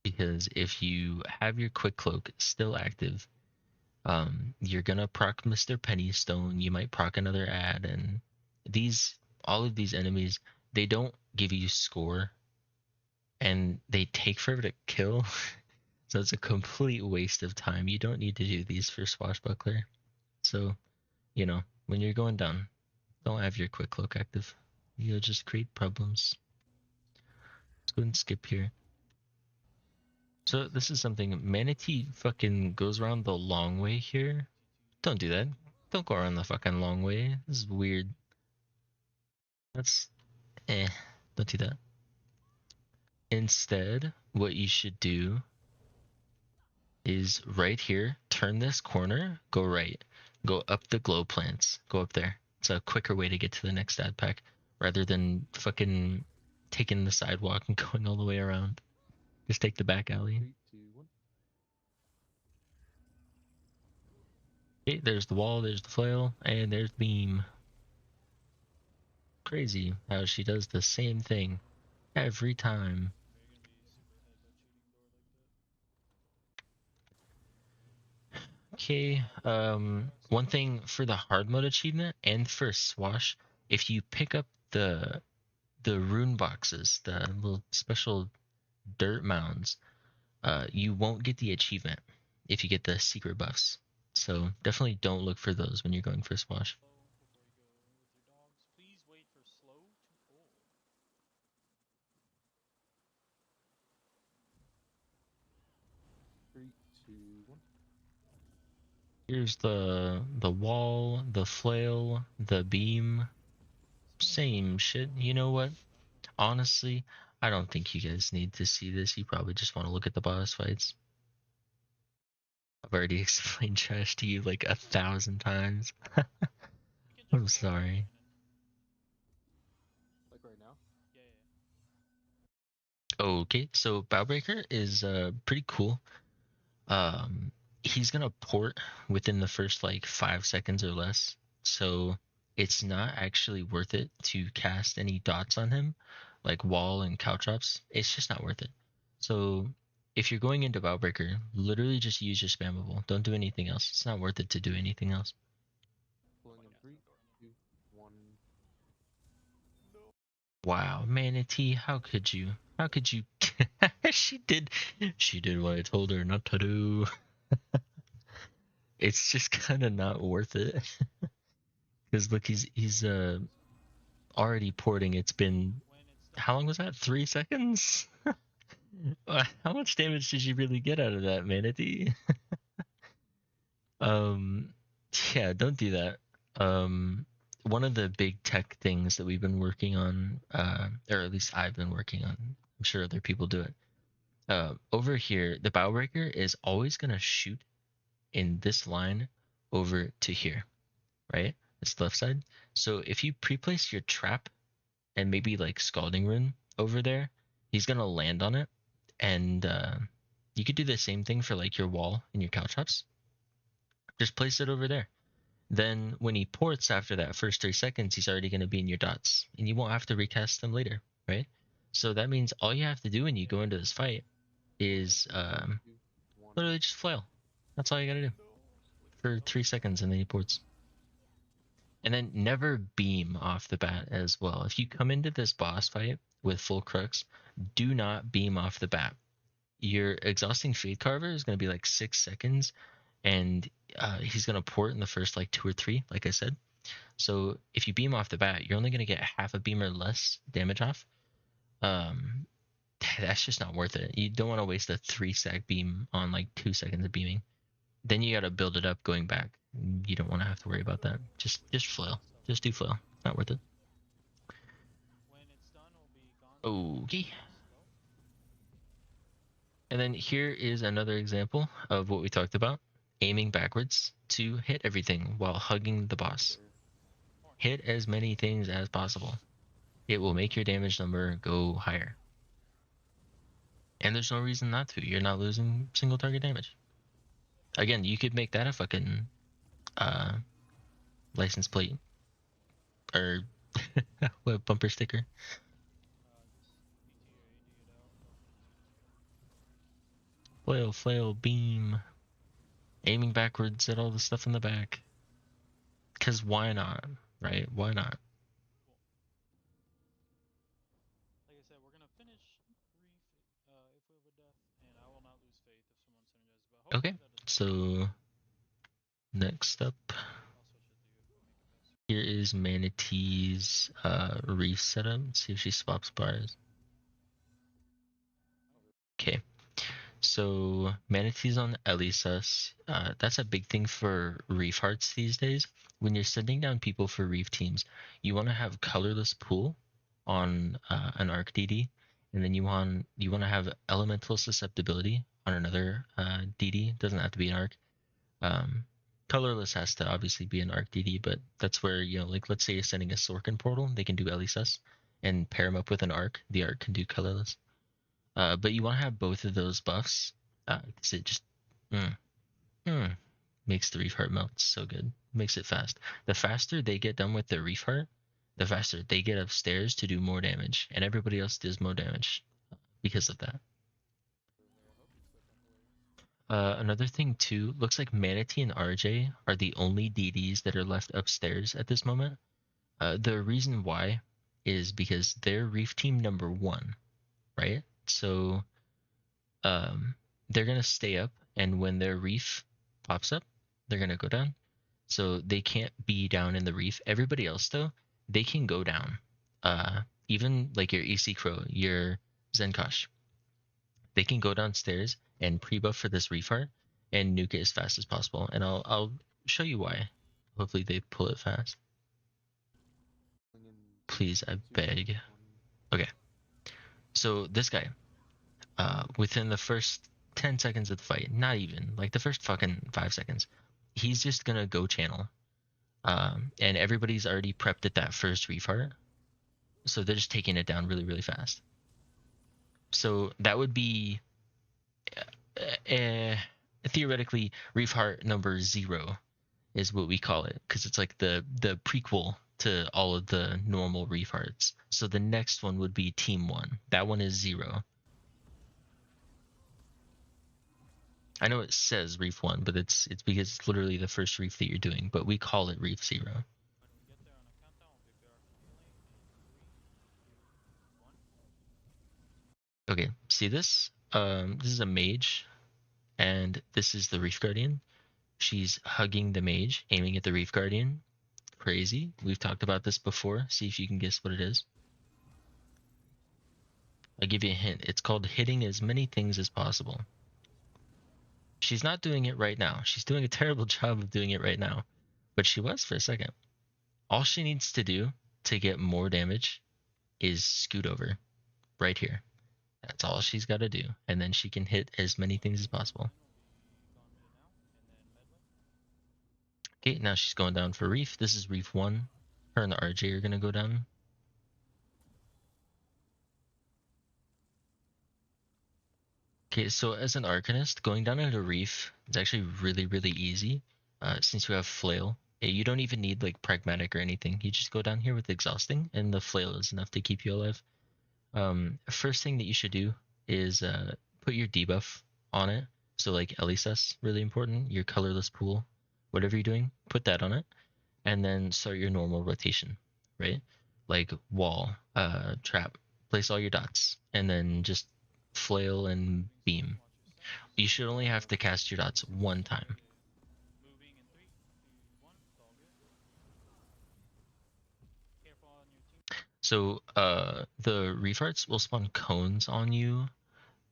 because if you have your quick cloak still active, you're gonna proc Mr. Pennystone, you might proc another ad, and all of these enemies, they don't give you score, and they take forever to kill. So it's a complete waste of time. You don't need to do these for Swashbuckler. So, when you're going down, don't have your quick cloak active. You'll just create problems. Let's go and skip here. So this is something, Manatee fucking goes around the long way here. Don't do that. Don't go around the fucking long way. This is weird. That's, don't do that. Instead, what you should do is right here, turn this corner, go right, go up the glow plants, go up there. It's a quicker way to get to the next ad pack rather than fucking taking the sidewalk and going all the way around. Just take the back alley. 3, 2, 1. Okay, there's the wall, there's the flail, and there's the beam. Crazy how she does the same thing every time. Okay, one thing for the hard mode achievement and for Swash, if you pick up the rune boxes, the little special dirt mounds, you won't get the achievement if you get the secret buffs. So definitely don't look for those when you're going for Swash. Please wait for slow to full. Three, two, one. Here's the wall, the flail, the beam. Same shit. You know what? Honestly, I don't think you guys need to see this. You probably just want to look at the boss fights. I've already explained trash to you like 1,000 times. I'm sorry. Like right now? Yeah. Okay, so Bowbreaker is pretty cool. He's gonna port within the first like 5 seconds or less, so it's not actually worth it to cast any dots on him, like wall and cow chops. It's just not worth it. So if you're going into Bowbreaker, literally just use your spammable. Don't do anything else. It's not worth it to do anything else. Pulling in 3, 2, 1. Wow, Manatee, how could you? How could you? She did what I told her not to do. It's just kind of not worth it. Because look, he's already porting. It's been, how long was that? 3 seconds? How much damage did you really get out of that, Manatee? Yeah, don't do that. One of the big tech things that we've been working on, or at least I've been working on, I'm sure other people do it. Over here, the Bowbreaker is always gonna shoot in this line over to here, right? It's the left side. So if you pre-place your trap and maybe like Scalding Rune over there, he's gonna land on it, and you could do the same thing for like your wall and your cow chops. Just place it over there. Then when he ports after that first 3 seconds, he's already gonna be in your dots, and you won't have to recast them later, right? So that means all you have to do when you go into this fight is 2, 1. literally just flail. That's all you gotta do for 3 seconds, and then he ports. And then never beam off the bat as well. If you come into this boss fight with full crux, do not beam off the bat. Your exhausting Fade Carver is going to be like 6 seconds, and he's going to port in the first like 2 or 3, like I said. So if you beam off the bat, you're only going to get half a beam or less damage off. That's just not worth it. You don't want to waste a 3-stack beam on like 2 seconds of beaming. Then you got to build it up going back. You don't want to have to worry about that. Just flail. Just do flail. Not worth it. Okay. And then here is another example of what we talked about. Aiming backwards to hit everything while hugging the boss. Hit as many things as possible. It will make your damage number go higher. And there's no reason not to. You're not losing single target damage. Again, you could make that a fucking license plate. Or what, bumper sticker. Flail, beam. Aiming backwards at all the stuff in the back. Because why not, right? Why not? Like I said, we're gonna finish Reef if we have a death, and I will not lose faith if someone synergizes. But Okay, hopefully that is so next up, I'll switch it to you if you make it faster. here is Manatee's Reef setup. Let's see if she swaps bars. Okay, so Manatee's on Elisus. That's a big thing for Reef Hearts these days. When you're sending down people for Reef teams, you want to have colorless pool on an Arc DD, and then you want to have elemental susceptibility on another DD. Doesn't have to be an Arc. Colorless has to obviously be an Arc DD, but that's where, you know, like let's say you're sending a Sorkin portal, they can do Elisus and pair them up with an Arc. The Arc can do colorless. But you want to have both of those buffs because it just makes the Reef Heart melt so good. Makes it fast. The faster they get done with their Reef Heart, the faster they get upstairs to do more damage, and everybody else does more damage because of that. Another thing too, looks like Manatee and RJ are the only DDs that are left upstairs at this moment. The reason why is because they're Reef Team number 1, right? So they're gonna stay up, and when their Reef pops up, they're gonna go down. So they can't be down in the Reef. Everybody else though, they can go down. Even like your EC Crow, your Zenkosh, they can go downstairs and pre-buff for this Reef Heart and nuke it as fast as possible. And I'll show you why. Hopefully they pull it fast. Please, I beg. Okay. So this guy, within the first 10 seconds of the fight, not even, like the first fucking 5 seconds, he's just gonna go channel. And everybody's already prepped at that first Reef Heart. So they're just taking it down really, really fast. So that would be theoretically Reef Heart number 0 is what we call it, because it's like the prequel to all of the normal Reef Hearts. So the next one would be Team 1. That one is 0. I know it says Reef 1, but it's because it's literally the first reef that you're doing, but we call it Reef 0. When we get there on a countdown, we'll be back in 3, 2, 1. Okay, see this? This is a mage, and this is the Reef Guardian. She's hugging the mage, aiming at the Reef Guardian. Crazy. We've talked about this before. See if you can guess what it is. I'll give you a hint. It's called hitting as many things as possible. She's not doing it right now. She's doing a terrible job of doing it right now, but she was for a second. All she needs to do to get more damage is scoot over right here. That's all she's got to do, and then she can hit as many things as possible. Okay, now she's going down for Reef. This is Reef 1. Her and the RJ are going to go down. Okay, so as an Arcanist, going down into Reef is actually really, really easy since you have Flail. You don't even need like Pragmatic or anything. You just go down here with Exhausting, and the Flail is enough to keep you alive. First thing that you should do is put your debuff on it. So like Elisus, really important. Your colorless pool, whatever you're doing, put that on it, and then start your normal rotation, right? Like wall, trap, place all your dots, and then just flail and beam. You should only have to cast your dots one time. Moving in 3, 2, 1. It's all good. Careful on your team. So the Reef Hearts will spawn cones on you.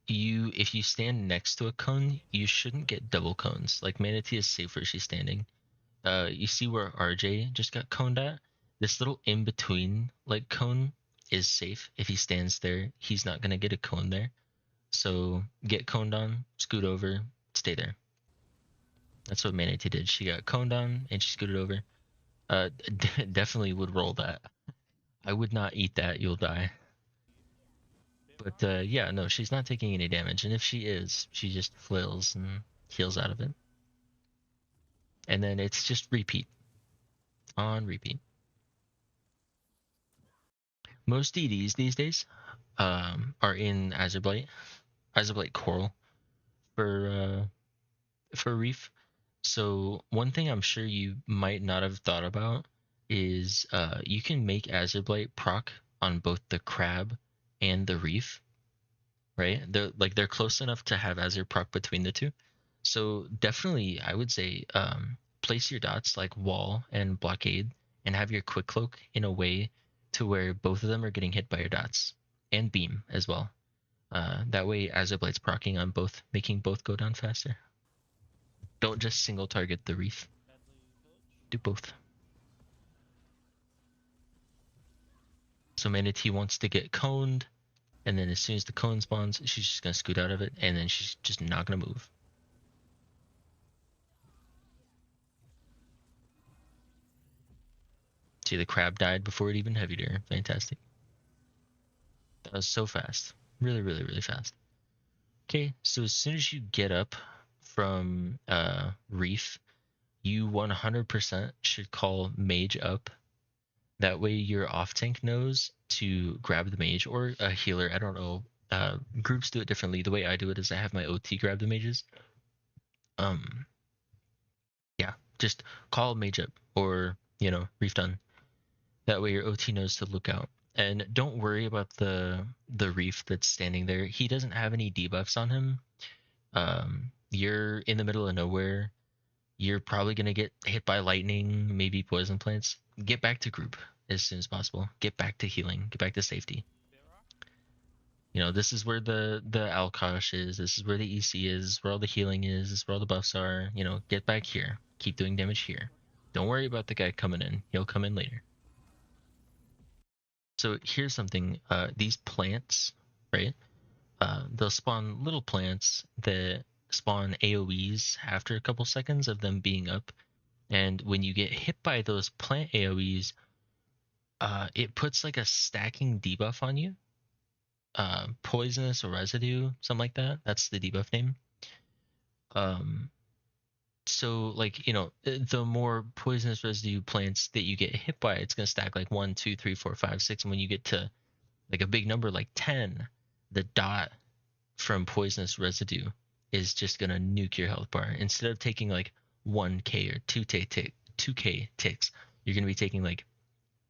If you stand next to a cone, you shouldn't get double cones. Like Manatee is safe where she's standing. You see where RJ just got coned at? This little in between like cone is safe. If he stands there, he's not gonna get a cone there. So get coned on, scoot over, stay there. That's what Manatee did. She got coned on and she scooted over. Definitely would roll that. I would not eat that. You'll die. But yeah, no, she's not taking any damage. And if she is, she just flails and heals out of it. And then it's just repeat. On repeat. Most DDs these days are in Azurblight Coral. for Reef. So one thing I'm sure you might not have thought about is you can make Azurblight proc on both the Crab and the Reef, right? They're close enough to have Azure proc between the two. So definitely, I would say place your dots like Wall and Blockade, and have your Quick Cloak in a way to where both of them are getting hit by your dots, and Beam as well. That way, Azurblight's proccing on both, making both go down faster. Don't just single target the Reef. Deadly pillage. Do both. So Manatee wants to get coned, and then as soon as the cone spawns, she's just gonna scoot out of it, and then she's just not gonna move. See, the crab died before it even heavied her. Fantastic. That was so fast. Really, really, really fast. Okay, so as soon as you get up from Reef, you 100% should call Mage up. That way your off-tank knows to grab the Mage, or a healer, I don't know. Groups do it differently. The way I do it is I have my OT grab the Mages. Yeah, just call Mage up, or, Reef done. That way your OT knows to look out. And don't worry about the Reef that's standing there. He doesn't have any debuffs on him. You're in the middle of nowhere. You're probably going to get hit by lightning, maybe poison plants. Get back to group as soon as possible. Get back to healing. Get back to safety. This is where the Alkosh is. This is where the EC is. This is where all the healing is. This is where all the buffs are. Get back here. Keep doing damage here. Don't worry about the guy coming in. He'll come in later. So here's something. These plants, right? They'll spawn little plants that spawn AoEs after a couple seconds of them being up. And when you get hit by those plant AoEs, it puts like a stacking debuff on you. Poisonous or residue, something like that. That's the debuff name. So like, the more poisonous residue plants that you get hit by, it's going to stack like 1, 2, 3, 4, 5, 6. And when you get to like a big number like 10, the dot from poisonous residue is just going to nuke your health bar. Instead of taking like 1k or 2k ticks, you're going to be taking like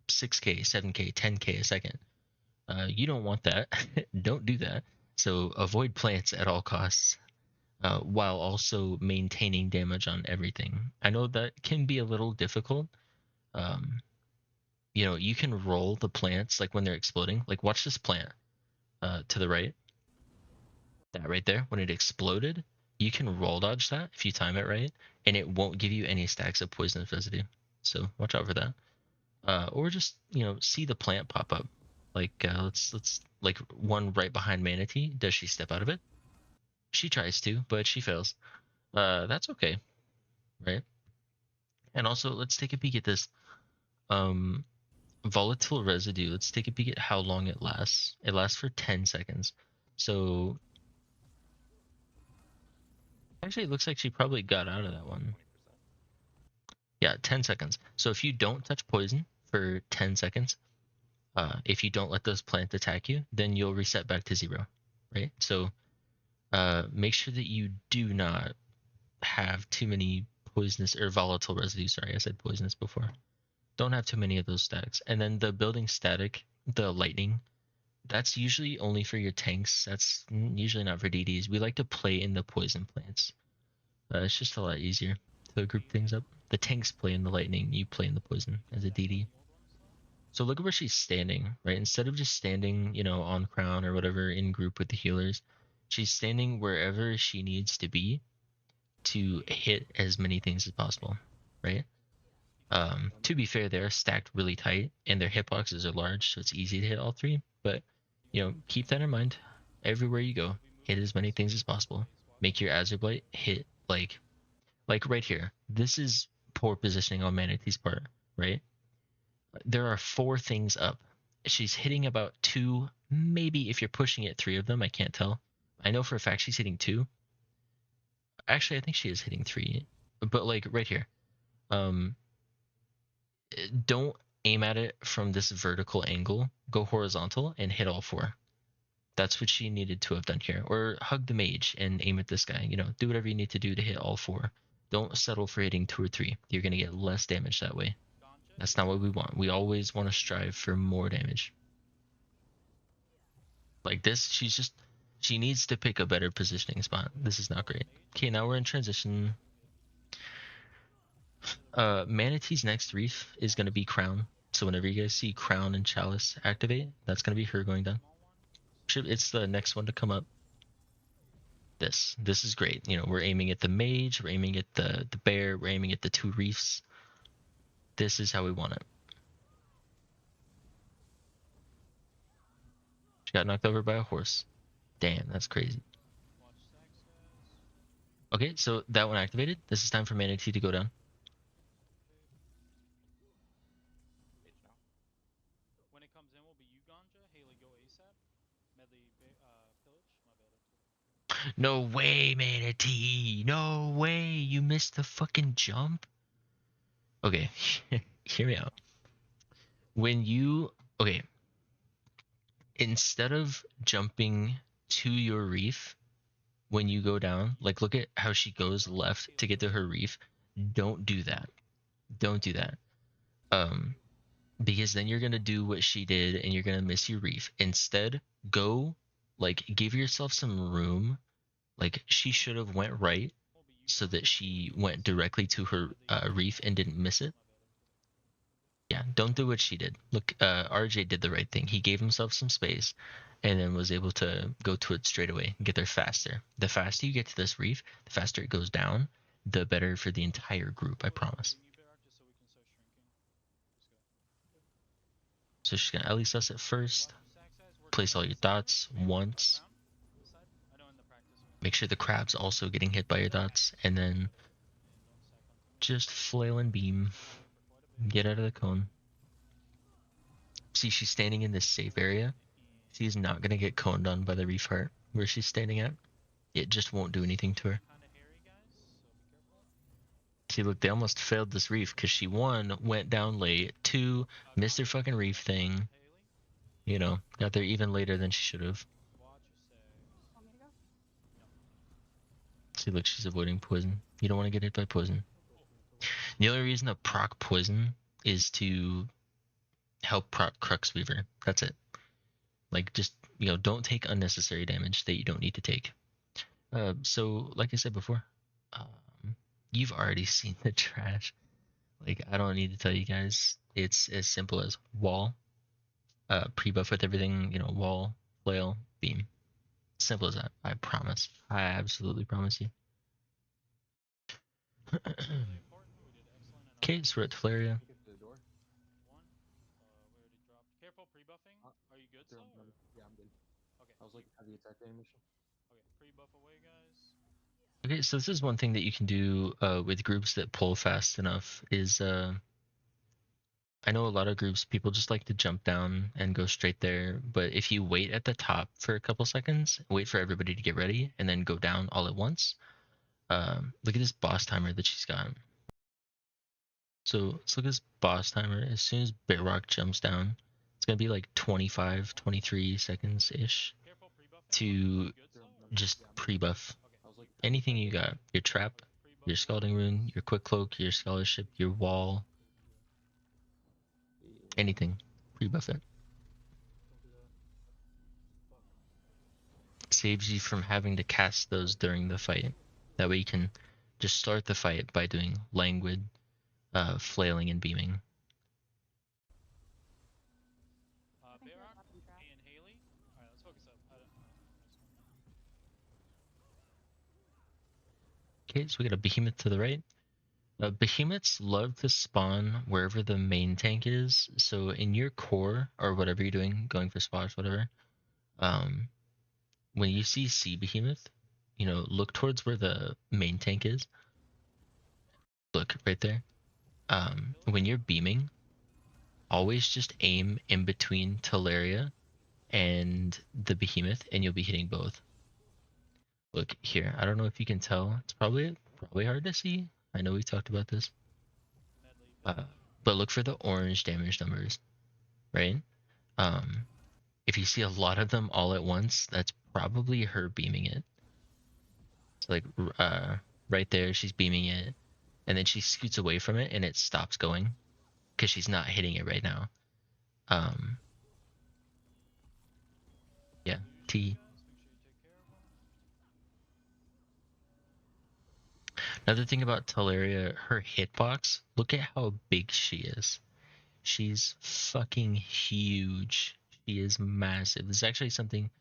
6k, 7k, 10k a second. You don't want that. Don't do that. So avoid plants at all costs, while also maintaining damage on everything. I know that can be a little difficult. You can roll the plants like when they're exploding. Like watch this plant to the right. That right there, when it exploded, you can roll dodge that if you time it right, and it won't give you any stacks of poisonous residue. So watch out for that. Or just see the plant pop up. Like let's like one right behind Manatee. Does she step out of it? She tries to, but she fails. That's okay, right? And also, let's take a peek at this volatile residue. Let's take a peek at how long it lasts. It lasts for 10 seconds. So actually, it looks like she probably got out of that one. Yeah, 10 seconds. So if you don't touch poison for 10 seconds, if you don't let those plants attack you, then you'll reset back to 0, right? So make sure that you do not have too many poisonous or volatile residues. Sorry, I said poisonous before. Don't have too many of those stacks. And then the building static, the lightning, that's usually only for your tanks. That's usually not for DDs. We like to play in the poison plants. It's just a lot easier to group things up. The tanks play in the lightning, you play in the poison as a DD. So look at where she's standing, right? Instead of just standing, on crown or whatever in group with the healers, she's standing wherever she needs to be to hit as many things as possible, right? To be fair, they're stacked really tight and their hitboxes are large, so it's easy to hit all 3. But, keep that in mind. Everywhere you go, hit as many things as possible. Make your Azurblight hit like right here. This is poor positioning on Manatee's part, right? There are 4 things up. She's hitting about 2, maybe if you're pushing it 3 of them. I can't tell. I know for a fact she's hitting 2. Actually, I think she is hitting 3, but like right here. Don't aim at it from this vertical angle. Go horizontal and hit all 4. That's what she needed to have done here. Or hug the mage and aim at this guy. You know, do whatever you need to do to hit all 4. Don't settle for hitting 2 or 3. You're going to get less damage that way. Ganja, That's not what we want. We always want to strive for more damage. Like this, she needs to pick a better positioning spot. This is not great. Okay, now we're in transition. Manatee's next reef is going to be Crown. So whenever you guys see Crown and Chalice activate, that's going to be her going down. It's the next one to come up. This is great. You know, we're aiming at the mage, we're aiming at the bear, we're aiming at the 2 reefs. This is how we want it. She got knocked over by a horse. Damn, that's crazy. Watch stacks, guys. Okay, so that one activated. This is time for Manatee to go down. When it comes in, will be you, Ganja. Haley, go ASAP. Medley, pillage. My bad. No way, Manatee. No way. You missed the fucking jump. Okay, hear me out. When you okay, instead of jumping to your reef when you go down, like look at how she goes left to get to her reef. Don't do that. Don't do that. Because then you're gonna do what she did and you're gonna miss your reef. Instead, go like give yourself some room. Like she should have went right so that she went directly to her reef and didn't miss it. Yeah, don't do what she did. Look, RJ did the right thing. He gave himself some space and then was able to go to it straight away and get there faster. The faster you get to this reef, the faster it goes down, the better for the entire group, I promise. So she's going to Ellie sus it first. Place all your dots once. Make sure the crab's also getting hit by your dots. And then just flail and beam. Get out of the cone. See, she's standing in this safe area. She's not going to get coned on by the reef heart where she's standing at. It just won't do anything to her. See, look, they almost failed this reef because she, 1, went down late, 2, missed her fucking reef thing. You know, got there even later than she should have. See, look, she's avoiding poison. You don't want to get hit by poison. The only reason to proc poison is to help proc Crux Weaver. That's it. Like, just, you know, don't take unnecessary damage that you don't need to take. So, like I said before, you've already seen the trash. Like, I don't need to tell you guys. It's as simple as wall, pre-buff with everything, you know, wall, flail, beam. Simple as that. I promise. I absolutely promise you. Okay, so we're at Teflaria. Get to the door. We already dropped. Careful, pre-buffing. Are you good, Sure, still? I'm good. Yeah, I'm good. Okay. I was looking at the attack animation. Okay, pre-buff away, guys. Okay, so this is one thing that you can do with groups that pull fast enough is I know a lot of groups, people just like to jump down and go straight there, but if you wait at the top for a couple seconds, wait for everybody to get ready, and then go down all at once, look at this boss timer that she's got. So let's look at this boss timer. As soon as Bitrock jumps down, it's going to be like 25, 23 seconds-ish to just pre-buff anything you got. Your trap, your scalding rune, your quick cloak, your scholarship, your wall, anything. Pre-buff it. Saves you from having to cast those during the fight. That way you can just start the fight by doing languid, flailing and beaming. Bayrock and Haley. Alright, let's focus up. Okay, so we got a behemoth to the right. Behemoths love to spawn wherever the main tank is. So in your core, or whatever you're doing, going for spots, whatever, when you see sea behemoth, you know, look towards where the main tank is. Look right there. When you're beaming, always just aim in between Teleria and the behemoth, and you'll be hitting both. Look here. I don't know if you can tell. It's probably hard to see. I know we talked about this. But look for the orange damage numbers, right? if you see a lot of them all at once, that's probably her beaming it. So like right there, she's beaming it, and then she scoots away from it, and it stops going because she's not hitting it right now. Yeah, T. Another thing about Teleria, her hitbox, look at how big she is. She's fucking huge. She is massive. This is actually something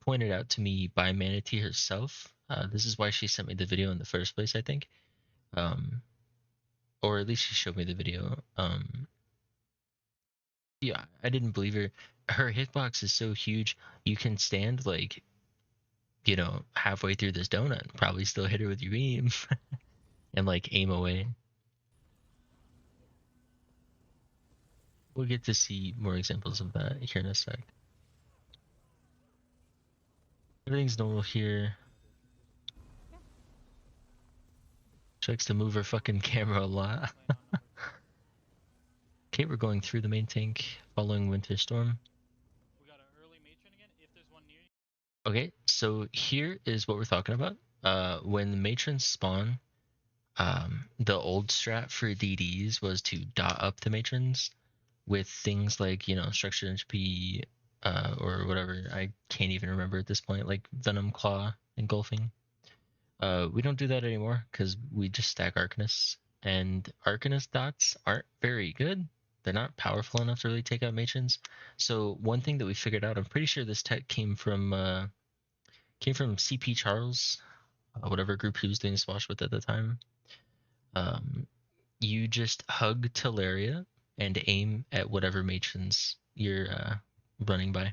pointed out to me by Manatee herself. This is why she sent me the video in the first place, I think. Or at least she showed me the video. Yeah, I didn't believe her. Her hitbox is so huge, you can stand like, halfway through this donut and probably still hit her with your beam and like aim away. We'll get to see more examples of that here in a sec. Everything's normal here. She likes to move her fucking camera a lot. Okay, we're going through the main tank following Winter Storm. We got an early matron again, if there's one near you. Okay, so here is what we're talking about. When the matrons spawn, the old strat for DDs was to dot up the matrons with things like, structure HP, or whatever. I can't even remember at this point, like Venom Claw engulfing. We don't do that anymore because we just stack Arcanists, and Arcanist dots aren't very good. They're not powerful enough to really take out matrons. So one thing that we figured out, I'm pretty sure this tech came from CP Charles, whatever group he was doing Swash with at the time. You just hug Teleria and aim at whatever matrons you're running by.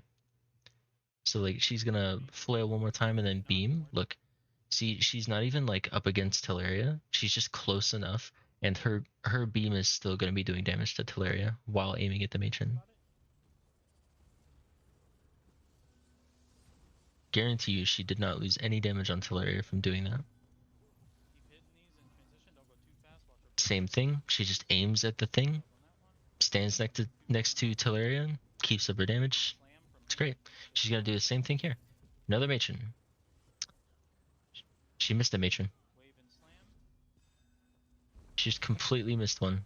So like she's gonna flail one more time and then beam. Look, see, she's not even like up against Teleria. She's just close enough, and her beam is still gonna be doing damage to Teleria while aiming at the matron. Guarantee you, she did not lose any damage on Teleria from doing that. Same thing. She just aims at the thing, stands next to Teleria, keeps up her damage. It's great. She's gonna do the same thing here. Another matron. She missed a matron. She just completely missed one.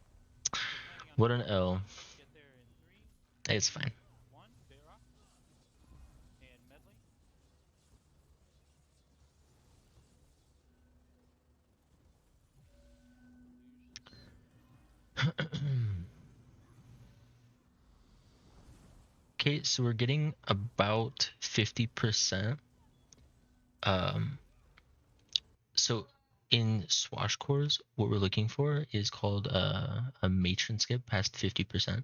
What an L. It's fine. Okay, so we're getting about 50%. So in Swash cores, what we're looking for is called a matron skip past 50%.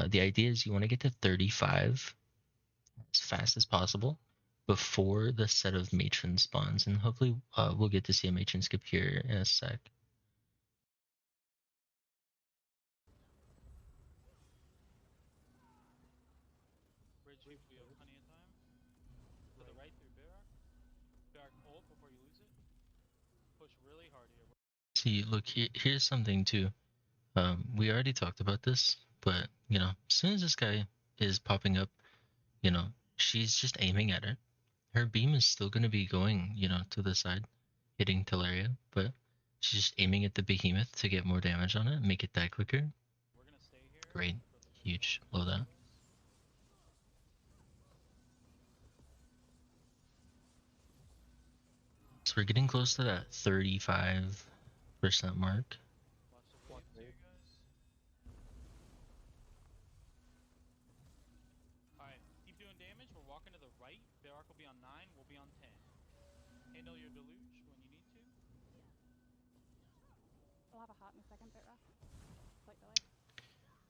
The idea is you want to get to 35 as fast as possible before the set of matron spawns, and hopefully we'll get to see a matron skip here in a sec. See, look, here's something too. We already talked about this, but as soon as this guy is popping up, she's just aiming at it. Her beam is still going to be going, to the side, hitting Teleria, but she's just aiming at the behemoth to get more damage on it, make it die quicker. Great, huge, love that. So we're getting close to that 35% mark. Alright, keep doing damage. We're walking to the right. Barrack will be on 9, we'll be on 10. Handle your deluge when you need to. I'll have a heart in a second, bit rough. Slight delay.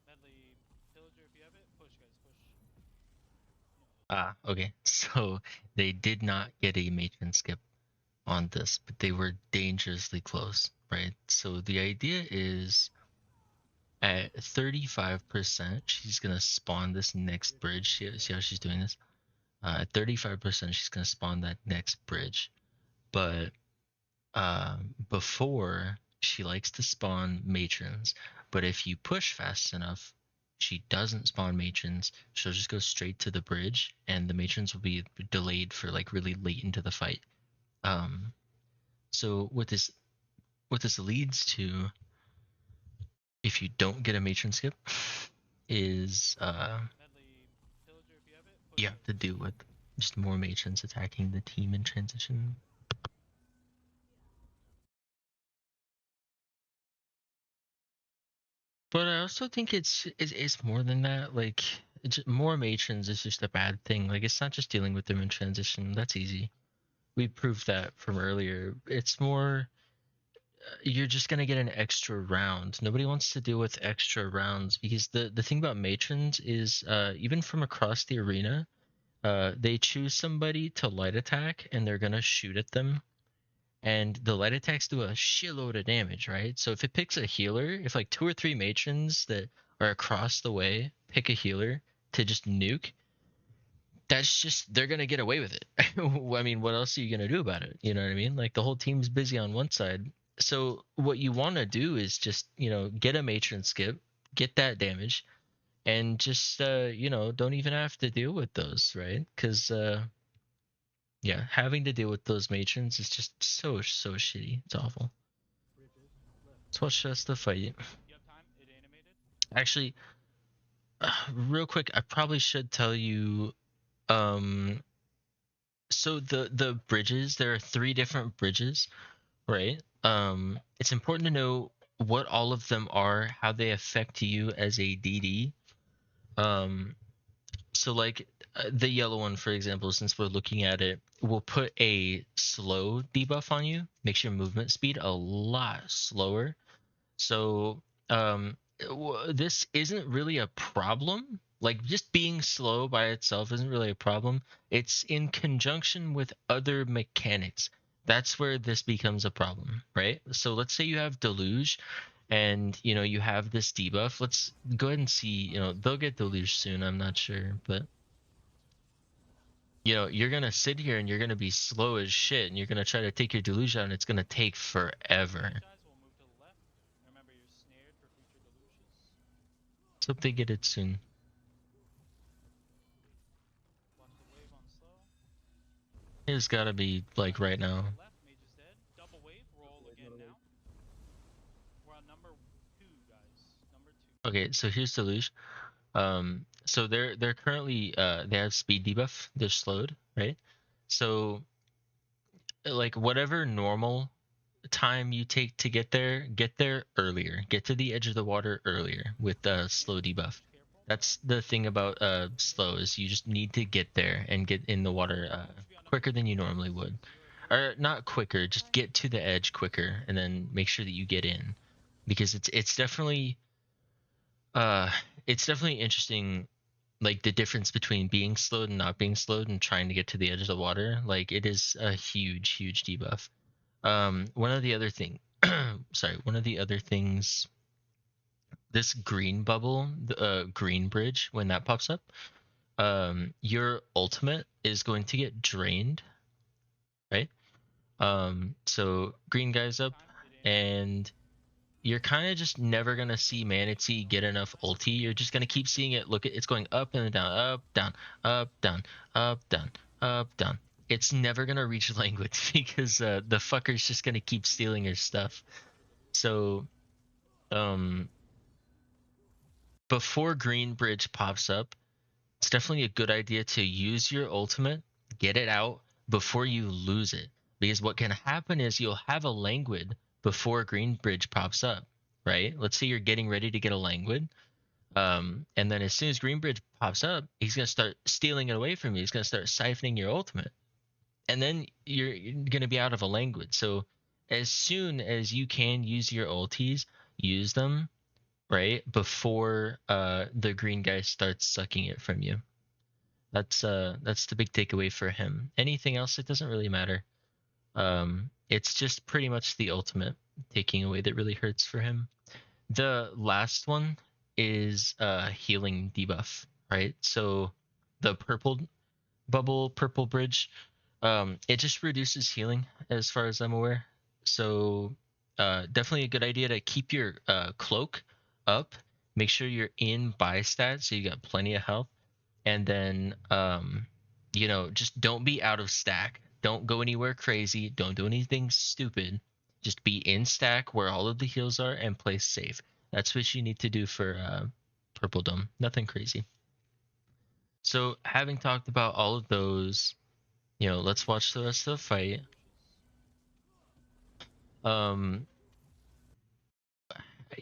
Medley, Pillager, if you have it, push, guys, push. Okay. So they did not get a matron skip on this, but they were dangerously close, right? So the idea is at 35%, she's going to spawn this next bridge. See how she's doing this? At 35%, she's going to spawn that next bridge. But before, she likes to spawn matrons. But if you push fast enough, she doesn't spawn matrons, she'll just go straight to the bridge, and the matrons will be delayed for like really late into the fight. So what this leads to, if you don't get a matron skip, is Medley Pillager, if you have it, push you have it. to deal with just more matrons attacking the team in transition. But I also think it's more than that. Like, more matrons is just a bad thing. Like, it's not just dealing with them in transition. That's easy. We proved that from earlier. It's more, you're just gonna get an extra round. Nobody wants to deal with extra rounds, because the thing about matrons is, even from across the arena, they choose somebody to light attack, and they're gonna shoot at them. And the light attacks do a shitload of damage, right? So if it picks a healer, if like 2 or 3 matrons that are across the way pick a healer to just nuke, that's just, they're gonna get away with it. I mean, what else are you gonna do about it? You know what I mean? Like, the whole team's busy on one side. So what you want to do is just, get a matron skip, get that damage, and just don't even have to deal with those, right? Because yeah, having to deal with those matrons is just so shitty. It's awful. Let's watch us the fight. You have time? It animated? Actually, real quick, I probably should tell you. So the bridges, there are 3 different bridges, right? It's important to know what all of them are, how they affect you as a DD. So like, the yellow one, for example, since we're looking at it, will put a slow debuff on you, makes your movement speed a lot slower. So this isn't really a problem. Like, just being slow by itself isn't really a problem. It's in conjunction with other mechanics. That's where this becomes a problem, right? So let's say you have Deluge, and you have this debuff. Let's go ahead and see. They'll get Deluge soon, I'm not sure, but you're gonna sit here and you're gonna be slow as shit, and you're gonna try to take your Deluge out, and it's gonna take forever. Guys, we'll move to the left. Remember, you're snared for future delusions. Let's hope they get it soon. Watch the wave on slow. It's gotta be like right now. Left, mage is dead. Double wave, roll again now. We're on number 2, guys. Number 2. Okay, so here's Deluge. So they're currently they have speed debuff. They're slowed, right? So like, whatever normal time you take to get there earlier. Get to the edge of the water earlier with the slow debuff. Careful. That's the thing about slow, is you just need to get there and get in the water quicker than you normally would. Or not quicker, just get to the edge quicker, and then make sure that you get in, because it's definitely interesting, like, the difference between being slowed and not being slowed and trying to get to the edge of the water. Like, it is a huge debuff. One of the other things, this green bubble, the green bridge, when that pops up, your ultimate is going to get drained, right? So green guy's up, and you're kind of just never gonna see Manatee get enough ulti. You're just gonna keep seeing it. Look, it's going up and down, up, down, up, down, up, down, up, down. It's never gonna reach language, because the fucker's just gonna keep stealing your stuff. So, before Green Bridge pops up, it's definitely a good idea to use your ultimate, get it out before you lose it. Because what can happen is you'll have a languid before Green Bridge pops up, right? Let's say you're getting ready to get a languid. And then as soon as Green Bridge pops up, he's going to start stealing it away from you. He's going to start siphoning your ultimate. And then you're going to be out of a languid. So as soon as you can use your ultis, use them, right? Before the green guy starts sucking it from you. That's the big takeaway for him. Anything else, it doesn't really matter. It's just pretty much the ultimate taking away that really hurts for him. The last one is healing debuff, right? So the purple bridge, it just reduces healing as far as I'm aware. So definitely a good idea to keep your cloak up make sure you're in buy stat so you got plenty of health, and then you know, just don't be out of stack. Don't go anywhere crazy. Don't do anything stupid. Just be in stack where all of the heals are and play safe. That's what you need to do for Purple Dome. Nothing crazy. So having talked about all of those, you know, let's watch the rest of the fight.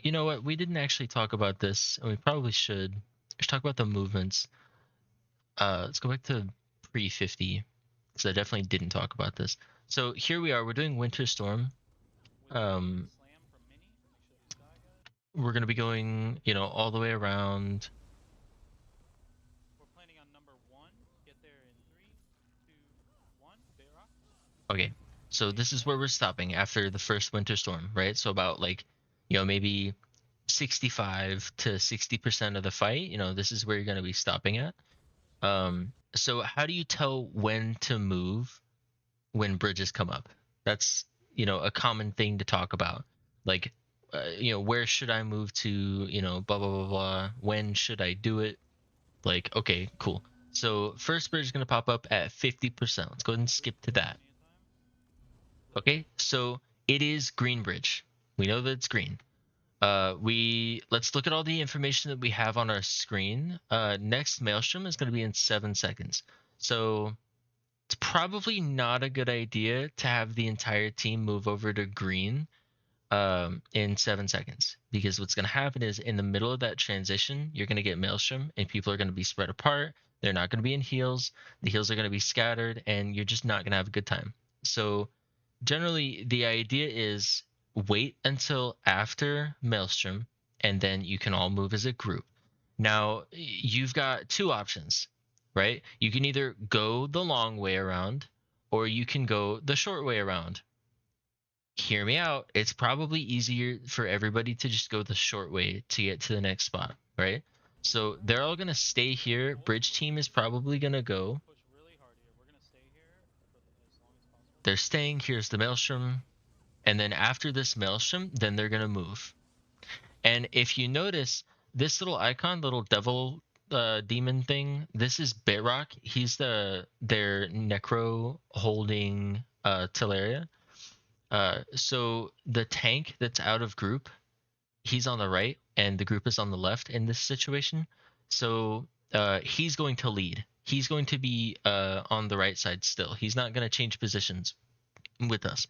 You know what? We didn't actually talk about this, and we probably should. Let's talk about the movements. Let's go back to pre-50, because I definitely didn't talk about this. So here we are. We're doing Winter Storm. Slam from Mini. Make sure these die, guys. We're gonna be going, you know, all the way around. We're planning on number 1. Get there in 3, 2, 1. Bayrock. Okay, so this is where we're stopping after the first Winter Storm, right? So about like, you know, maybe 65 to 60% of the fight, you know, this is where you're gonna be stopping at. So how do you tell when to move when bridges come up? That's, you know, a common thing to talk about. Like, you know, where should I move to, you know, blah, blah, blah, blah. When should I do it? Like, okay, cool. So first bridge is going to pop up at 50%. Let's go ahead and skip to that. Okay, so it is green bridge. We know that it's green. Let's look at all the information that we have on our screen. Next Maelstrom is going to be in 7 seconds. So it's probably not a good idea to have the entire team move over to green in 7 seconds, because what's going to happen is in the middle of that transition, you're going to get Maelstrom and people are going to be spread apart. They're not going to be in heals. The heals are going to be scattered and you're just not going to have a good time. So generally the idea is wait until after Maelstrom and then you can all move as a group. Now you've got 2 options, right? You can either go the long way around or you can go the short way around. Hear me out. It's probably easier for everybody to just go the short way to get to the next spot, right? So they're all going to stay here. Bridge team is probably going to go. Push really hard here. We're going to stay here for as long as possible. They're staying. Here's the Maelstrom. And then after this Maelstrom, then they're going to move. And if you notice, this little icon, little devil demon thing, this is Bitrock. He's their necro holding Teleria. So the tank that's out of group, he's on the right and the group is on the left in this situation. So he's going to lead. He's going to be on the right side still. He's not going to change positions with us.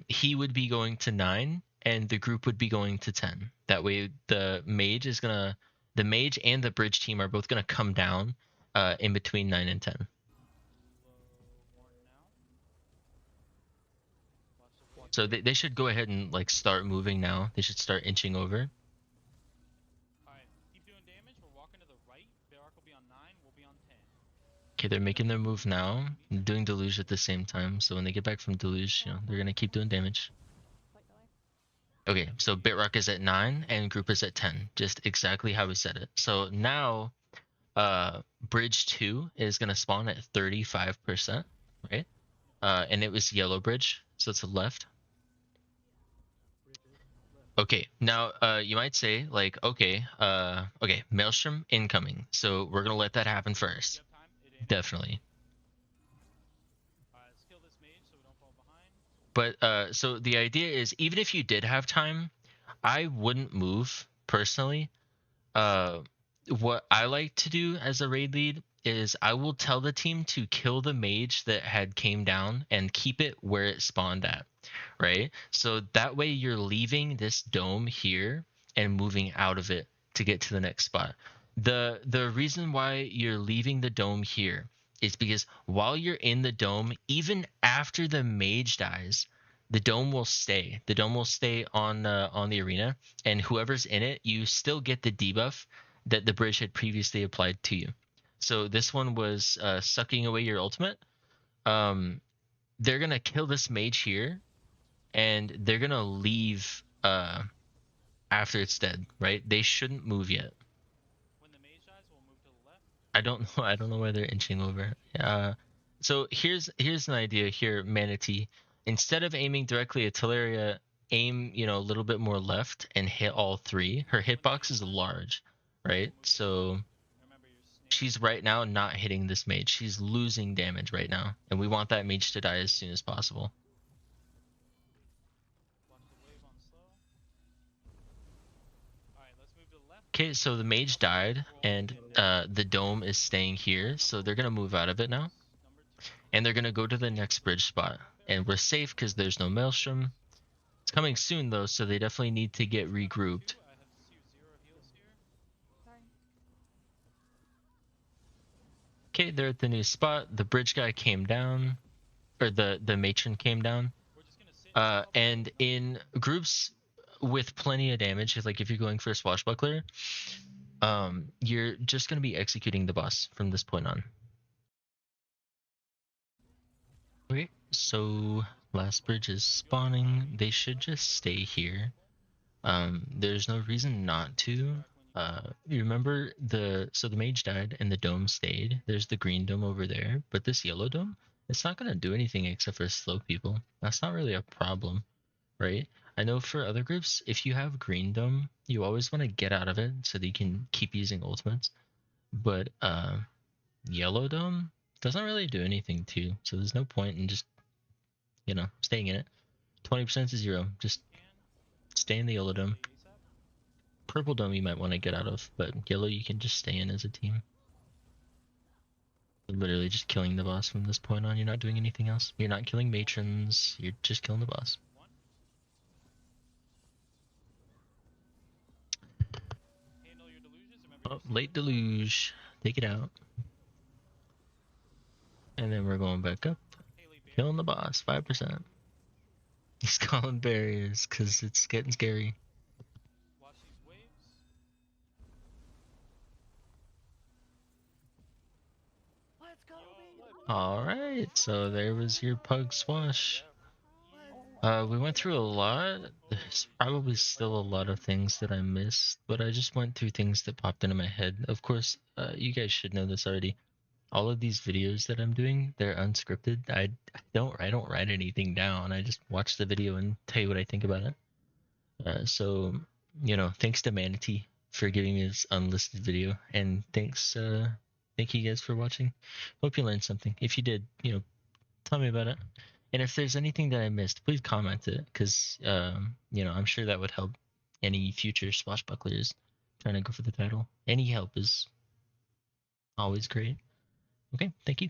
He would be going to 9 and the group would be going to 10. That way the mage and the bridge team are both going to come down in between 9 and 10. So they should go ahead and like start moving now. They should start inching over. Alright, keep doing damage. We're walking to the right. Bayrock will be on 9. We'll be on 10. Okay, they're making their move now. They're doing Deluge at the same time. So when they get back from Deluge, you know, they're gonna keep doing damage. Slight delay. Okay, so Bitrock is at 9 and group is at 10. Just exactly how we said it. So now bridge 2 is gonna spawn at 35%, right? And it was yellow bridge, so it's the left. Okay, now you might say like, okay, Maelstrom incoming. So we're gonna let that happen You first. have time? It ain't. Definitely. Alright, let's kill this mage so we don't fall behind. But so the idea is, even if you did have time, I wouldn't move personally. What I like to do as a raid lead is I will tell the team to kill the mage that had came down and keep it where it spawned at, right? So that way you're leaving this dome here and moving out of it to get to the next spot. The reason why you're leaving the dome here is because while you're in the dome, even after the mage dies, the dome will stay. The dome will stay on the arena, and whoever's in it, you still get the debuff that the bridge had previously applied to you. So this one was sucking away your ultimate. They're gonna kill this mage here, and they're gonna leave after it's dead, right? They shouldn't move yet. When the mage dies, we'll move to the left. I don't know. I don't know where they're inching over. So here's an idea here, Manatee. Instead of aiming directly at Teleria, aim, you know, a little bit more left and hit all three. Her hitbox is large, right? So Remember your snake. she's right now not hitting this mage. She's losing damage right now, and we want that mage to die as soon as possible. Watch the wave on slow. Alright, let's move to the left. Okay, so the mage died, and the dome is staying here, so they're gonna move out of it now, Number 2. and they're gonna go to the next bridge spot, and we're safe because there's no maelstrom. It's coming soon though, so they definitely need to get regrouped. I have to use 0 heals here. Sorry. Okay, they're at the new spot. The bridge guy came down, or the matron came down. We're just gonna sit And in groups with plenty of damage, like if you're going for a swashbuckler, you're just gonna be executing the boss from this point on. Okay, so last bridge is spawning. They should just stay here. There's no reason not to. You remember the mage died and the dome stayed. There's the green dome over there, but this yellow dome, it's not gonna do anything except for slow people. That's not really a problem, right? I know for other groups, if you have green dome, you always want to get out of it so that you can keep using ultimates. But yellow dome doesn't really do anything too, so there's no point in just, you know, staying in it. 20% to 0. Just stay in the yellow dome. Purple dome you might want to get out of, but yellow you can just stay in as a team. You're literally just killing the boss from this point on. You're not doing anything else. You're not killing matrons. You're just killing the boss. Handle your delusions. Remember Oh, late deluge. Take it out. And then we're going back up. Killing the boss. 5%. He's calling barriers because it's getting scary. Watch these waves. Let's go, baby. Alright, so there was your pug swash. We went through a lot. There's probably still a lot of things that I missed, but I just went through things that popped into my head. Of course, you guys should know this already. All of these videos that I'm doing, they're unscripted. I don't write anything down. I just watch the video and tell you what I think about it. So, you know, thanks to Manatee for giving me this unlisted video, and thank you guys for watching. Hope you learned something. If you did, you know, tell me about it. And if there's anything that I missed, please comment it, because you know, I'm sure that would help any future swashbucklers trying to go for the title. Any help is always great. Okay, thank you.